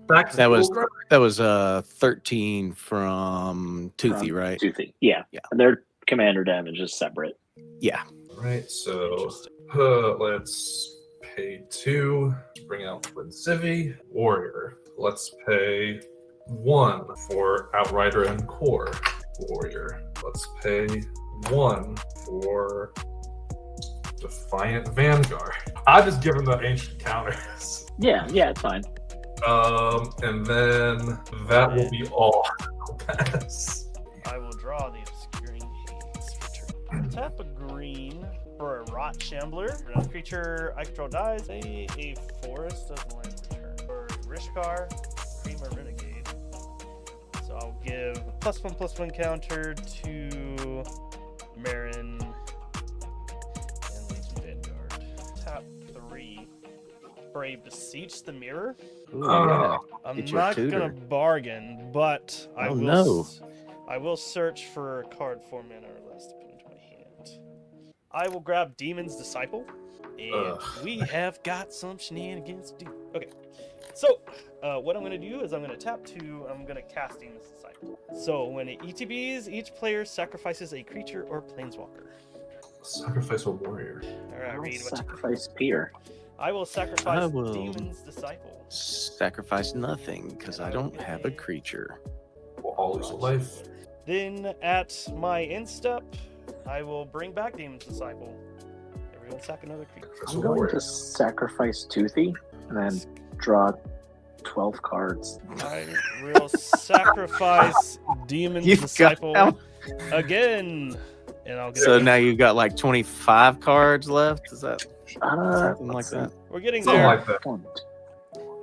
Back to That was full that was 13 from Toothy, From right? Toothy, yeah. Yeah. And their commander damage is separate. Yeah. Right, so interesting. let's pay 2. Bring out Lincivi. Warrior. Let's pay 1 for Outrider and Core. Warrior. Let's pay 1 for Defiant Vanguard. I just give him the ancient counters. Yeah, it's fine. And then that will be all. I'll pass. I will draw the Obscuring Haze for turn. Tap a green for a Rot Shambler. When a creature I control dies, a forest doesn't land for turn. For Rishkar, Creamer Renegade. So I'll give a +1/+1 counter to Marin and Legion Vanguard. Tap 3. Brave Beseech the Mirror. Ooh, Oh. yeah. I'm Get your not tutor. gonna bargain, but I Oh, will. no. I will search for a card 4 mana or less to put into my hand. I will grab Demon's Disciple, and Ugh. we have got some shenanigans to do. Okay, so what I'm gonna do is I'm gonna tap 2. I'm gonna cast Demon's Disciple. So when it ETBs, each player sacrifices a creature or planeswalker. Sacrifice a warrior. All right, I'll read what you sacrifice Pier. I will sacrifice I will- Demon's Disciple. Sacrifice nothing because I don't have a creature. We'll all lose a life. Then at my end step, I will bring back Demon's Disciple. Everyone sack another creature. Sacrifice a I'm going warrior. to sacrifice Toothy and then draw 12 cards. I will sacrifice Demon's You've got Disciple how- again. And I'll get So now you've got like 25 cards left. Is that something like let's see. that? We're getting Something there. like that. One,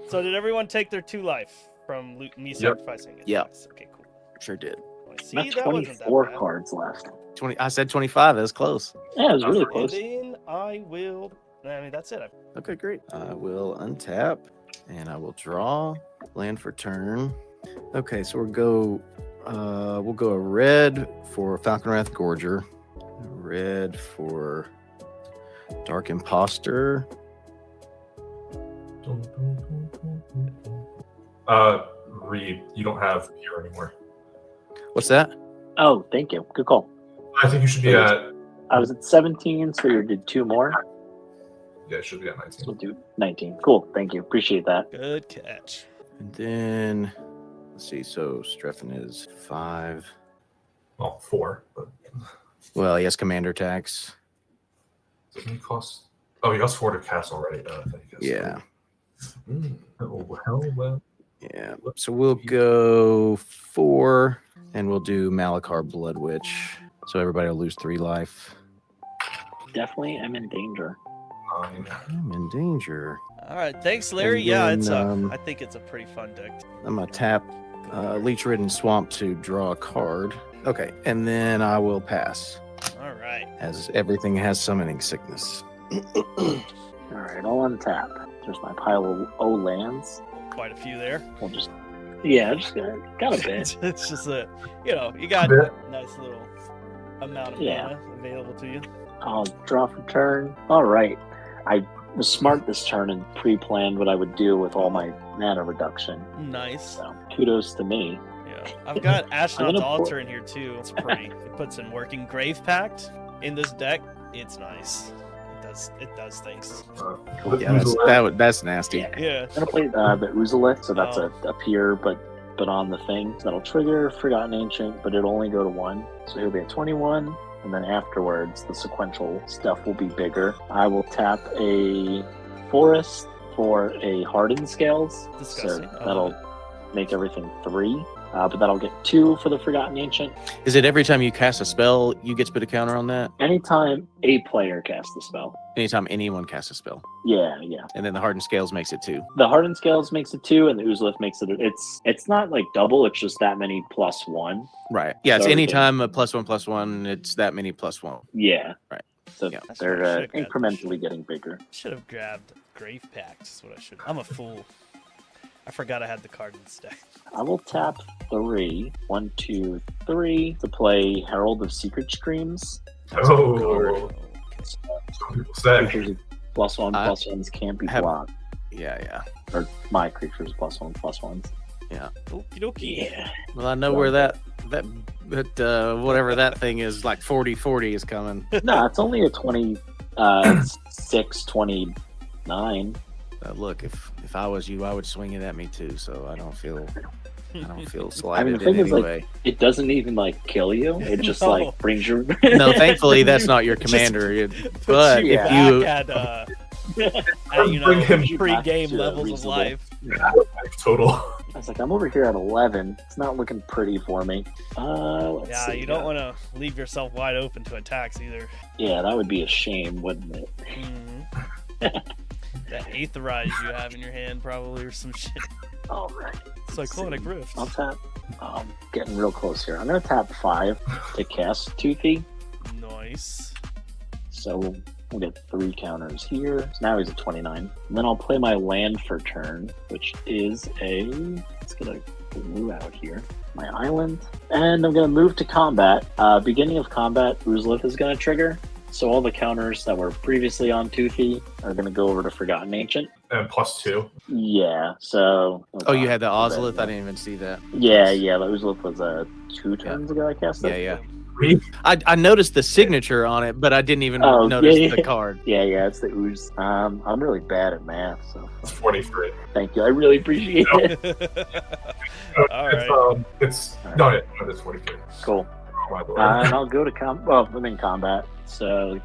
So did everyone take their 2 life from me sacrificing it? Yep. Nice. Okay, cool. Sure did. See, that's that wasn't that 24 bad. cards left. 20. I said 25. That's close. Yeah, it was really And close. then I will. I mean, that's it. Okay, great. I will untap and I will draw land for turn. Okay, so we'll go a red for Falconwrath Gorger, red for Dark Imposter. Reed, you don't have Pure anymore. What's that? Oh, thank you. Good call. I think you should be at. I was at 17, so you did 2 more. Yeah, it should be at So 19. we'll do 19. Cool. Thank you. Appreciate that. Good catch. And then let's see. So Streffen is 5. Well, 4, but Well, he has commander tax. doesn't he cost? Oh, he costs 4 to cast already. I guess. Yeah. Well. Yeah. So we'll go 4 and we'll do Malakar Blood Witch. So everybody will lose 3 life. Definitely am in danger. 9. I'm in danger. All right, thanks, Larry. And Yeah, then, it's um, I think it's a pretty fun deck. I'm going to tap Leech Ridden Swamp to draw a card. Okay. And then I will pass, All right. as everything has summoning sickness. All right, I'll untap. There's my pile of O lands. Quite a few there. We'll just, yeah, just got a bit. It's just a, you got Bit. a nice little amount of Yeah. mana available to you. I'll draw for turn. All right. I was smart this turn and pre-planned what I would do with all my mana reduction. Nice. So kudos to me. Yeah, I've got Ashnod's gonna Altar in here too. It's pretty. It puts in working Grave Pact in this deck. It's nice. It does things. Yeah, that's nasty. Yeah. I'm gonna play the Uzalith, so that's Oh. a peer, but on the thing that'll trigger Forgotten Ancient, but it'll only go to 1, so he'll be at 21. And then afterwards, the sequential stuff will be bigger. I will tap a Forest for a Hardened Scales, Disgusting. so that'll make everything 3. But that'll get 2 for the Forgotten Ancient. Is it every time you cast a spell, you get to put a counter on that? Anytime a player casts the spell. Anytime anyone casts a spell. Yeah. And then the Hardened Scales makes it 2. The Hardened Scales makes it 2, and the Uzalith makes it. It's not like double. It's just that many +1. Right. Yeah, it's So anytime a +1/+1, it's that many +1. Yeah. Right. So Yeah. That's they're what I should've grabbed. incrementally getting bigger. Should have grabbed Grave Pact. Is what I should. I'm a fool. I forgot I had the card in the stack. I will tap 3, 1, 2, 3 to play Herald of Secret Screams. Oh, Okay. some people say. Creatures +1/+1s can't be have- blocked. Yeah. Or my creatures +1/+1s. Okie dokie. Yeah. Well, I know where that whatever that thing is, like 40/40 is coming. No, it's only a 29. Look, if I was you, I would swing it at me too. So I don't feel the slighted thing in is, any like, way. It doesn't even like kill you. It just No. like brings your. No, thankfully that's not your commander. But you if back you, at Bring him pre-game back to levels of reasonable. life. Total. I was like, I'm over here at 11. It's not looking pretty for me. Let's Yeah, see. you don't want to leave yourself wide open to attacks either. Yeah, that would be a shame, wouldn't it? That Aetherize you have in your hand, probably, or some shit. All right. Cyclonic Rift. I'll tap. I'm getting real close here. I'm gonna tap 5 to cast Toothy. Nice. So we'll get 3 counters here. So now he's at 29. And then I'll play my land for turn, which is let's get a blue out here. My island. And I'm gonna move to combat. Beginning of combat, Uzalith is gonna trigger. So all the counters that were previously on Toothy are gonna go over to Forgotten Ancient. And +2. Yeah, so... oh, you had the Ozolith. I didn't even see that. Yeah, the Uzalith was 2 turns ago I cast it. Yeah. Reed? I noticed the signature on it, but I didn't even Oh, notice yeah. the card. Yeah, it's the Ooze. I'm really bad at math, so It's 43. thank you. I really appreciate it. All It's, right. it's All no, it's 43. Cool. Oh, my lord. And I'll go to I'm in combat. So,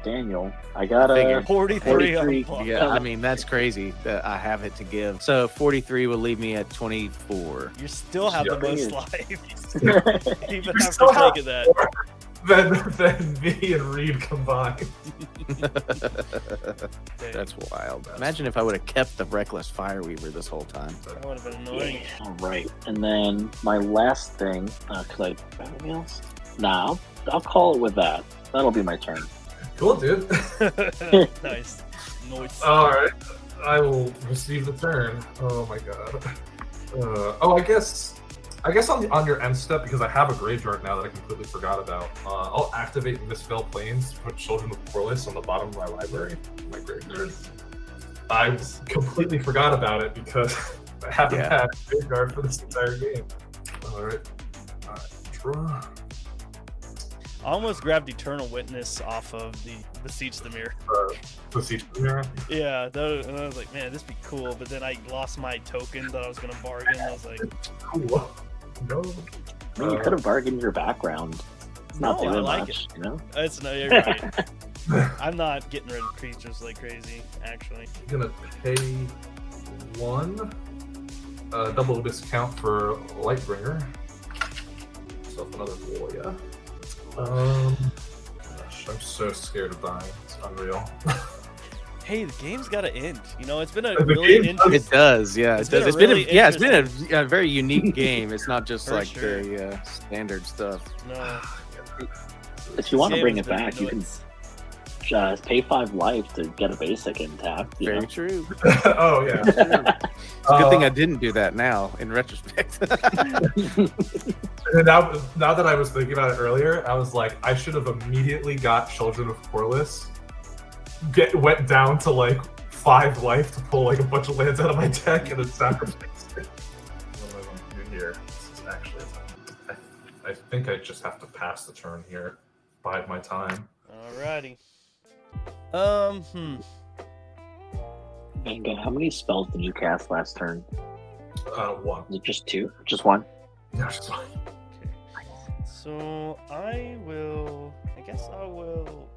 Daniel, I got a Figured. 43 on 43. block. Yeah, I mean that's crazy that I have it to give. So 43 will leave me at 24. You still have the Yeah. most life, even You after still have taking that. more than me and Reed combined. That's wild. Imagine if I would have kept the Reckless Fireweaver this whole time. That would have been annoying. All right, and then my last thing. Could I do anything else? Nah, I'll call it with that. That'll be my turn. Cool, dude. Nice. Nice. All right, I will receive the turn. Oh my god. I guess on your end step, because I have a graveyard now that I completely forgot about. I'll activate Misspell Plains to put Children of Corliss on the bottom of my library, my graveyard. I completely forgot about it because I haven't had a graveyard for this entire game. All right, draw. I almost grabbed Eternal Witness off of the Beseech the Mirror. The Siege Mirror. Yeah, and I was like, man, this would be cool. But then I lost my token that I was going to bargain. I was like, Cool. No. I mean, you could have bargained your background. It's not No, I doing like much, you know? it's no, you're right. I'm not getting rid of creatures like crazy, actually. Gonna pay 1 double discount for Lightbringer. Self another Voya. Gosh, I'm so scared of dying. It's unreal. Hey, the game's got to end. You know, it's been a The really game interesting. It does, yeah. It's It been does. a It's really been a very unique game. It's not just For like sure. the standard stuff. No, If you want to Game bring has it been back, you can nuts. just pay 5 life to get a basic intact. You Very know? true. Oh yeah. It's a good thing I didn't do that now, in retrospect. And now that I was thinking about it earlier, I was like, I should have immediately got Children of Corliss. Went down to like 5 life to pull like a bunch of lands out of my deck and then sacrifice it. What am I going to do here? This is actually. I think I just have to pass the turn here. Bide my time. alrighty. Vanga, how many spells did you cast last turn? One. Was it just 2? Just 1? Yeah, just one. Okay. So I guess I will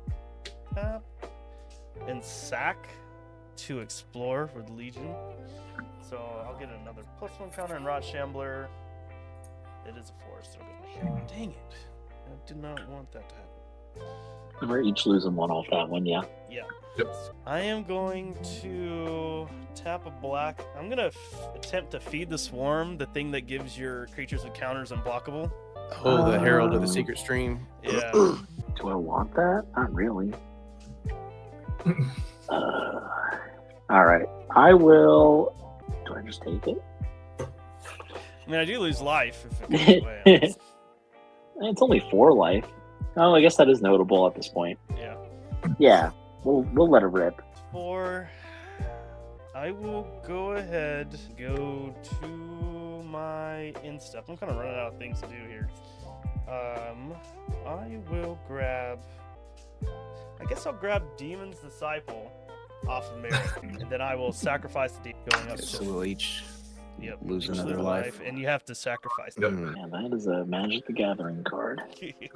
tap and sack to explore with Legion. So I'll get another +1 counter and Rot Shambler. It is a forest. Dang it. I did not want that to happen. We're each losing 1 off that one, yeah. Yeah. Yep. I am going to tap a black. I'm going to attempt to feed the swarm, the thing that gives your creatures with counters unblockable. Oh, the Herald of the Secret Stream. Yeah. Do I want that? Not really. Alright. I will... Do I just take it? I mean, I do lose life if it goes away. It's only 4 life. Oh, I guess that is notable at this point. Yeah. Yeah, we'll let it rip. 4. I will go ahead, go to my instep. I'm kind of running out of things to do here. I will grab. I guess I'll grab Demon's Disciple off of Mary, and then I will sacrifice the demon going up. So we'll each Yep. lose each another a life. and you have to sacrifice. Yep. them. Yeah, that is a Magic the Gathering card.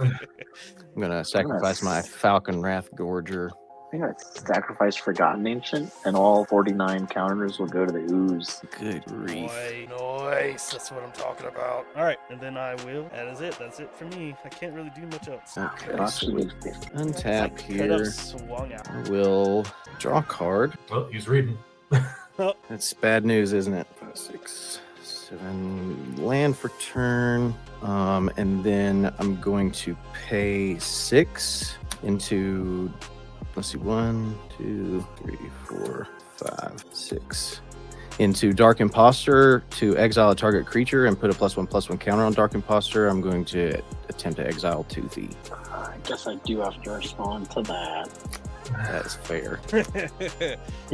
I'm gonna sacrifice my Falcon Wrath Gorger. I think I sacrifice Forgotten Ancient, and all 49 counters will go to the ooze. Good grief. Nice. That's what I'm talking about. All right, and then I will. That is it. That's it for me. I can't really do much else. Okay, It'll so actually we be 50. untap Could here. have swung out. I will draw a card. Well, he's reading. That's bad news, isn't it? 5, 6, 7 land for turn. And then I'm going to pay 6 into, let's see, 1, 2, 3, 4, 5, 6. Into Dark Imposter to exile a target creature and put a +1/+1 counter on Dark Imposter. I'm going to attempt to exile Toothy. I guess I do have to respond to that. That is fair.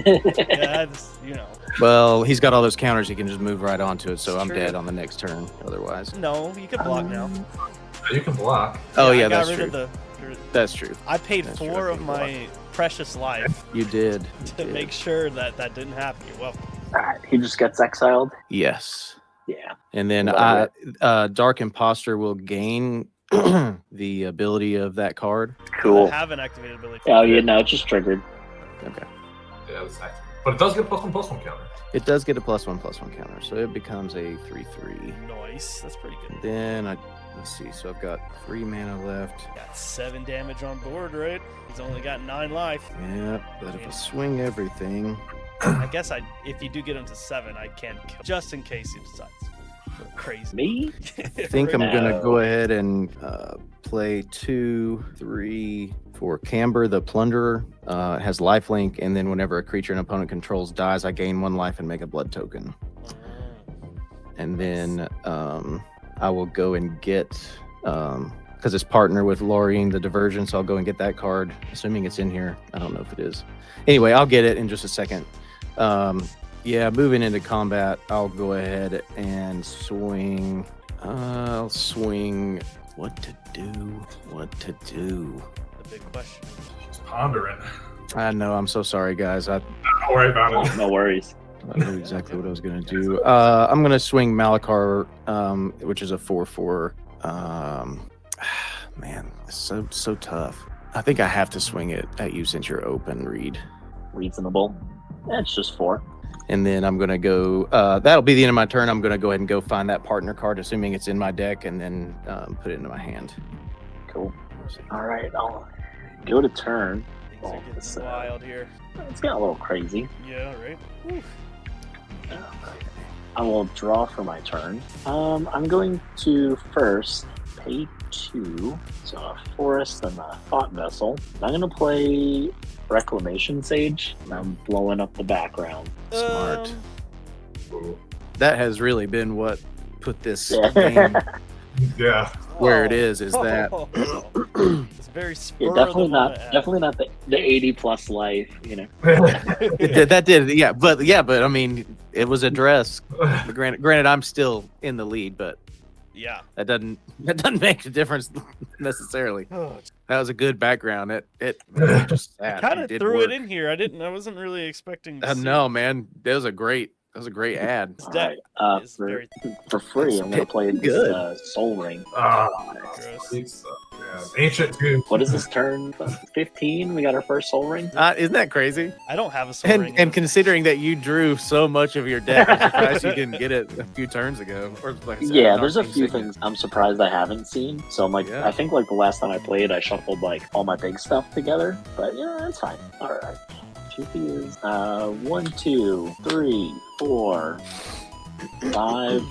Yeah, you know. Well, he's got all those counters. He can just move right onto it, so I'm True. dead on the next turn otherwise. No, you can block now. You can block. Oh, I yeah, got that's rid true. of the. That's true. I paid That's true, 4 I of can my precious life You did. to make sure that that didn't happen. You're welcome. Alright, he just gets exiled. Yes. Yeah. And then Dark Imposter will gain the ability of that card. Cool. I have an activated ability. Oh, yeah, no, it's just triggered. Okay. Yeah, that's nice. But it does get +1/+1 counter. It does get a +1/+1 counter, so it becomes a 3/3. Nice. That's pretty good. Then let's see. So I've got 3 mana left. Got 7 damage on board, right? He's only got 9 life. Yep. But if I swing everything, I guess if you do get him to 7, I can kill just in case he decides to go crazy. Me? I think I'm gonna No. go ahead and play 2, 3, 4. Camber the Plunderer has lifelink, and then whenever a creature an opponent controls dies, I gain 1 life and make a blood token. And then I will go and get because it's partner with Lorien the Diversion, so I'll go and get that card, assuming it's in here. I don't know if it is. Anyway, I'll get it in just a second. Yeah, moving into combat, I'll go ahead and swing. I'll swing. What to do? The big question. He's pondering. I know. I'm so sorry, guys. I Don't worry about it. No worries. knew exactly what I was going to do. I'm going to swing Malachar, which is a 4/4. Man, it's so tough. I think I have to swing it at you since you're open, Reed. Reasonable. It's just 4. And then I'm going to go, that'll be the end of my turn. I'm going to go ahead and go find that partner card, assuming it's in my deck, and then put it into my hand. Cool. All right, I'll go to turn. Things are it's, getting wild here. It's getting a little crazy. Yeah, right? Whew. I will draw for my turn. I'm going to first pay 2, so a forest and a thought vessel. I'm going to play Reclamation Sage, and I'm blowing up the background. Smart. Ooh. That has really been what put this Yeah. game Yeah. where it is that It's very spur Yeah, of the definitely moment ad. definitely not the 80 plus life, you know. that did, yeah, but I mean, it was addressed. Granted, I'm still in the lead, but Yeah. That doesn't make a difference necessarily. Oh, That was a good background. It just I kind of threw it in here. I wasn't really expecting to see No, it. man, that was a great ad. This All deck right. is very For free, I'm gonna play good. this Soul Ring. gross. Ancient Tomb. What is this turn? 15. We got our first Soul Ring. Isn't that crazy? I don't have a soul ring. And considering that you drew so much of your deck, I'm surprised you didn't get it a few turns ago. Or like I said, Yeah, an there's a arcane few signet. things I'm surprised I haven't seen. So I'm like, Yeah. I think like the last time I played, I shuffled like all my big stuff together. But yeah, that's fine. All right. Toothy is 1, 2, 3, 4, 5,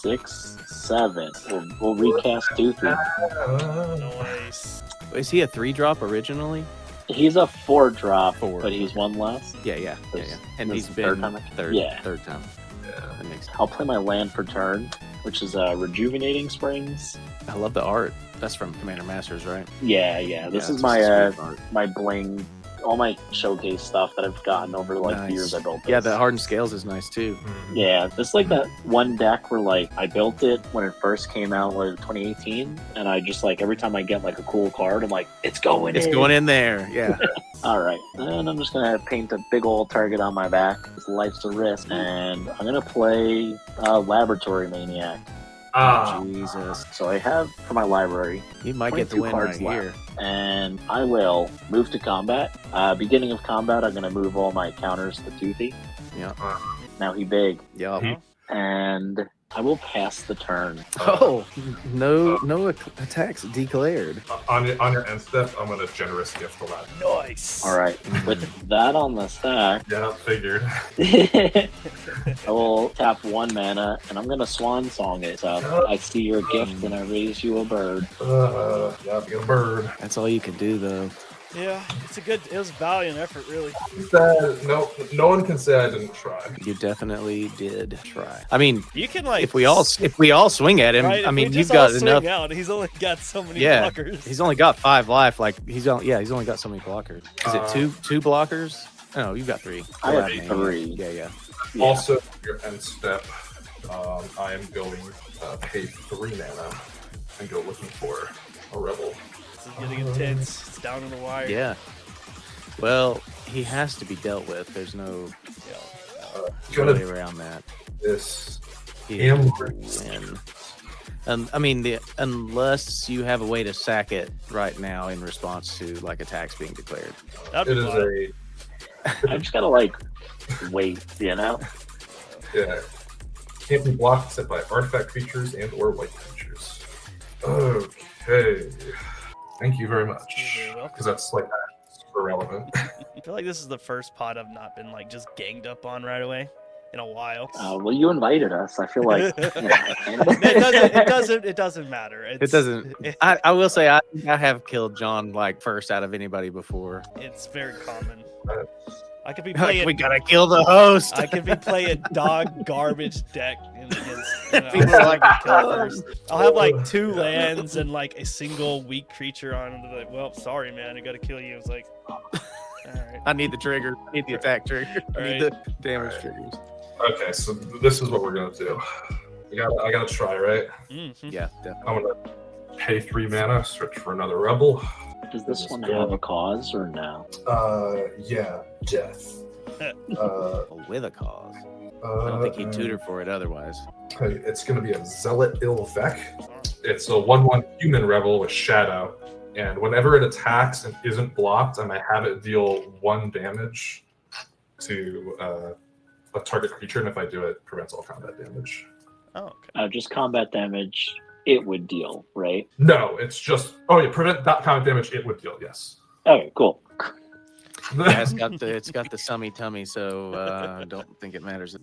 6, 7. We'll recast Toothy. Nice. Is he a 3-drop originally? He's a 4-drop, 4. but he's 1 less. Yeah. And This he's is been third time? third Yeah. time. That makes sense. I'll play my land per turn, which is Rejuvenating Springs. I love the art. That's from Commander Masters, right? Yeah. This is it's my sweet art. my bling, all my showcase stuff that I've gotten over like the Nice. years I built this. Yeah, the hardened scales is nice too. Yeah, this is like that one deck where like I built it when it first came out, like 2018, and I just like every time I get like a cool card, I'm like, it's going It's in. going in there. Yeah. All right, and I'm just gonna paint a big old target on my back. It's life's a risk, and I'm gonna play Laboratory Maniac. Jesus. So I have for my library, You might get the 22 win right cards left. here. and I will move to combat. Beginning of combat, I'm gonna move all my counters to Toothy. Yeah. Now he big, Yup. Uh-huh. and I will pass the turn. Oh, no attacks declared. On your end step, I'm gonna generous gift a lot. Nice. All right, with that on the stack, Yeah, figured. I will tap 1 mana, and I'm gonna Swan Song it. So I see your gift, and I raise you a bird. Yeah, get a bird. That's all you can do, though. Yeah, it was valiant effort, really. No one can say I didn't try. You definitely did try. I mean, You can like if we all swing at him, right, I if mean, we you've just all got swing enough. Out, he's only got so many Yeah, blockers. he's only got 5 life. Like he's only got so many blockers. Is it two blockers? No, you've got 3. I have Yeah, 3. Yeah. Also, your end step, I am going pay 3 mana and go looking for a rebel. This is getting intense. It's down to the wire. Yeah. Well, he has to be dealt with. There's no Gonna way around that. this He has to Ambrose. win. I mean, unless you have a way to sack it right now in response to like attacks being declared. That'd It be is fun. I just gotta like wait, you know. yeah. Can't be blocked except by artifact creatures and/or white creatures. Okay. Thank you very much. You're very welcome. Because that's like super relevant. I feel like this is the first pod I've not been like just ganged up on right away in a while. Well, you invited us. I feel like it doesn't matter. It doesn't. I will say I have killed John like first out of anybody before. It's very common. I could be Like, playing. we gotta kill the host. I could be playing dog garbage deck against. People are like, kill first. I'll have like 2 lands and like a single weak creature on, and they're like, "Well, sorry, man, I gotta kill you." It's like, all right. I need the trigger. I need the attack trigger. I need the damage triggers. Okay, so this is what we're gonna do. I gotta try, right? Mhm. Yeah, definitely. I'm gonna pay 3 mana, search for another rebel. Does this one have a cause or no? Yeah, death. With a cause. I don't think he'd tutor for it otherwise. It's gonna be a Zealot Ilvec. It's a 1/1 human rebel with shadow, and whenever it attacks and isn't blocked, I might have it deal 1 damage to a target creature, and if I do it, prevents all combat damage. Oh, okay. Just combat damage. It would deal, right? No, it's just prevent that combat damage. It would deal, yes. Okay, cool. Yeah, it's got the summy tummy, so I don't think it matters.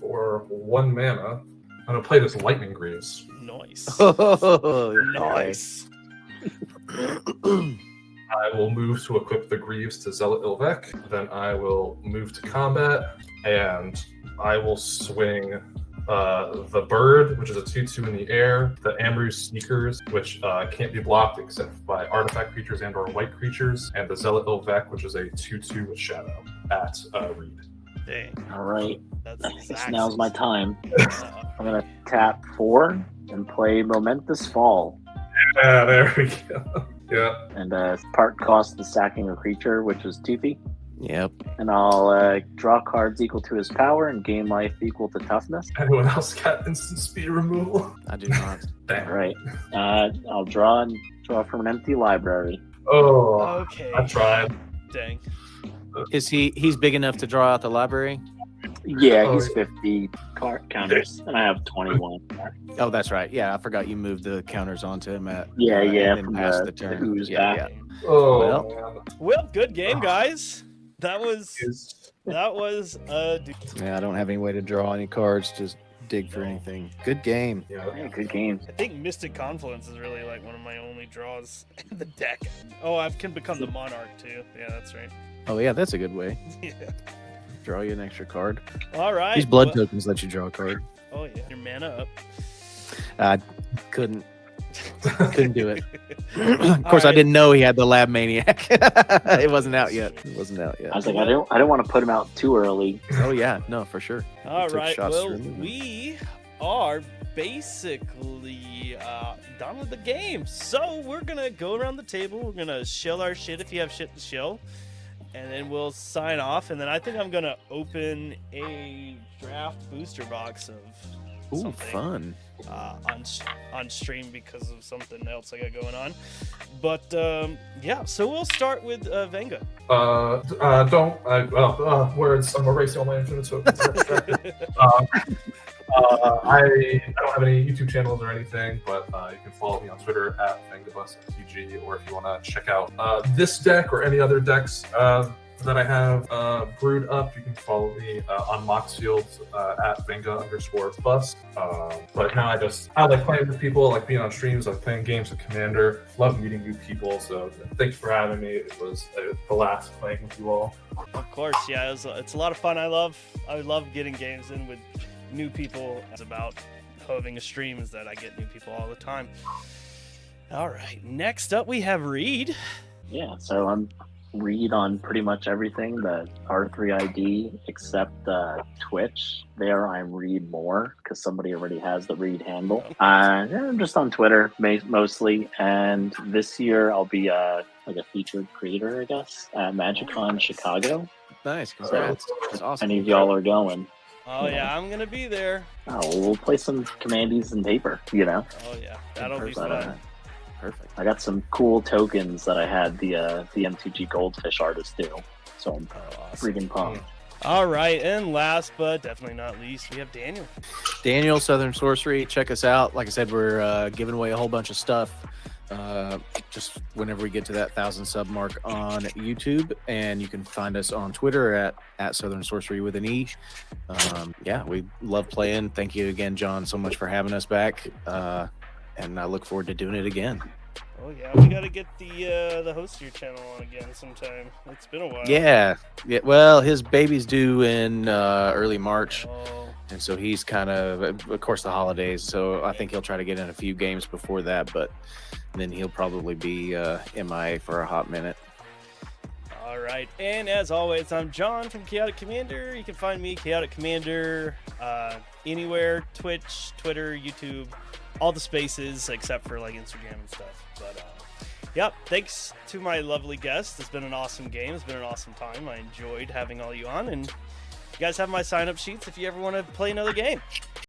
For 1 mana, I'm gonna play this Lightning Greaves. Nice. Oh, Nice. I will move to equip the Greaves to Zealot Ilvec. Then I will move to combat, and I will swing the Bird, which is a 2/2 in the air, the Ambrose Sneakers, which can't be blocked except by artifact creatures and/or white creatures, and the Zealot Ilvec, which is a 2/2 with Shadow at Reed. Dang. All right. That's I guess exactly. now's my time. I'm gonna tap 4 and play Momentous Fall. Yeah, there we go. Yeah. And part cost is sacking a creature, which is toothy. Yep. And I'll draw cards equal to his power and gain life equal to toughness. Anyone else got instant speed removal? I do not. Dang. All right. I'll draw from an empty library. Oh, Okay. I tried. Dang. Is he's big enough to draw out the library? Yeah, Oh, he's 50 counters, and I have 21. Oh, that's right. Yeah, I forgot you moved the counters onto him at Yeah, yeah, and then from passed the the turn. who's Yeah, back. yeah. Oh, Well. man. Well, good game, guys. That was Yeah, I don't have any way to draw any cards to dig for anything. Good game. Yeah, Yeah. good game. I think Mystic Confluence is really like one of my only draws in the deck. Oh, I can become the Monarch too. Yeah, that's right. Oh yeah, that's a good way. Yeah. Draw you an extra card. All right. These blood well- tokens let you draw a card. Oh yeah, your mana up. I couldn't do it. Of course, All I right. didn't know he had the Lab Maniac. It wasn't out yet. It wasn't out yet. I was like, I don't want to put him out too early. Oh yeah, no, for sure. All took right. shots to Well, remove him. we are basically done with the game. So we're gonna go around the table. We're gonna shill our shit if you have shit to shill, and then we'll sign off. And then I think I'm gonna open a draft booster box of Ooh, something fun. on stream because of something else I got going on. But yeah, so we'll start with Venga. Words. I'm erasing all my infinite tokens. I don't have any YouTube channels or anything, but you can follow me on Twitter at FangabusMTG, or if you want to check out this deck or any other decks that I have brewed up, you can follow me on Moxfield at Venga_bus. But now I like playing with people, I like being on streams, I like playing games with Commander, love meeting new people. So thanks for having me. It was a blast playing with you all. Of course, yeah, it's a lot of fun. I love getting games in with new people. It's about having a stream is that I get new people all the time. All right, next up we have Reed. Yeah, so I'm Reed on pretty much everything that R3ID except Twitch. There I'm Reed more because somebody already has the Reed handle. I'm just on Twitter mostly, and this year I'll be like a featured creator, I guess, at MagicCon Chicago. Nice. Congrats. That's awesome. Any of y'all are going? Oh yeah, I'm gonna be there. Oh, we'll play some Commandees and paper, you know. Oh yeah, that'll be But, fun. Perfect. I got some cool tokens that I had the MTG Goldfish artist do, so I'm Oh, awesome. freaking pumped. All right, and last but definitely not least, we have Daniel. Daniel, Southern Sorcery. Check us out. Like I said, we're giving away a whole bunch of stuff. Just whenever we get to that 1,000 sub mark on YouTube, and you can find us on Twitter at Southern Sorcery with an E. Yeah, we love playing. Thank you again, John, so much for having us back. And I look forward to doing it again. Oh yeah, we gotta get the host of your channel on again sometime. It's been a while. Yeah. Well, his baby's due in early March. Oh, And so he's kind of course, the holidays. So I think he'll try to get in a few games before that, but then he'll probably be MIA for a hot minute. all right. And as always, I'm John from Chaotic Commander. You can find me, Chaotic Commander, anywhere, Twitch, Twitter, YouTube, all the spaces except for like Instagram and stuff. But yep, thanks to my lovely guests. It's been an awesome game. It's been an awesome time. I enjoyed having all you on, and you guys have my sign-up sheets if you ever want to play another game.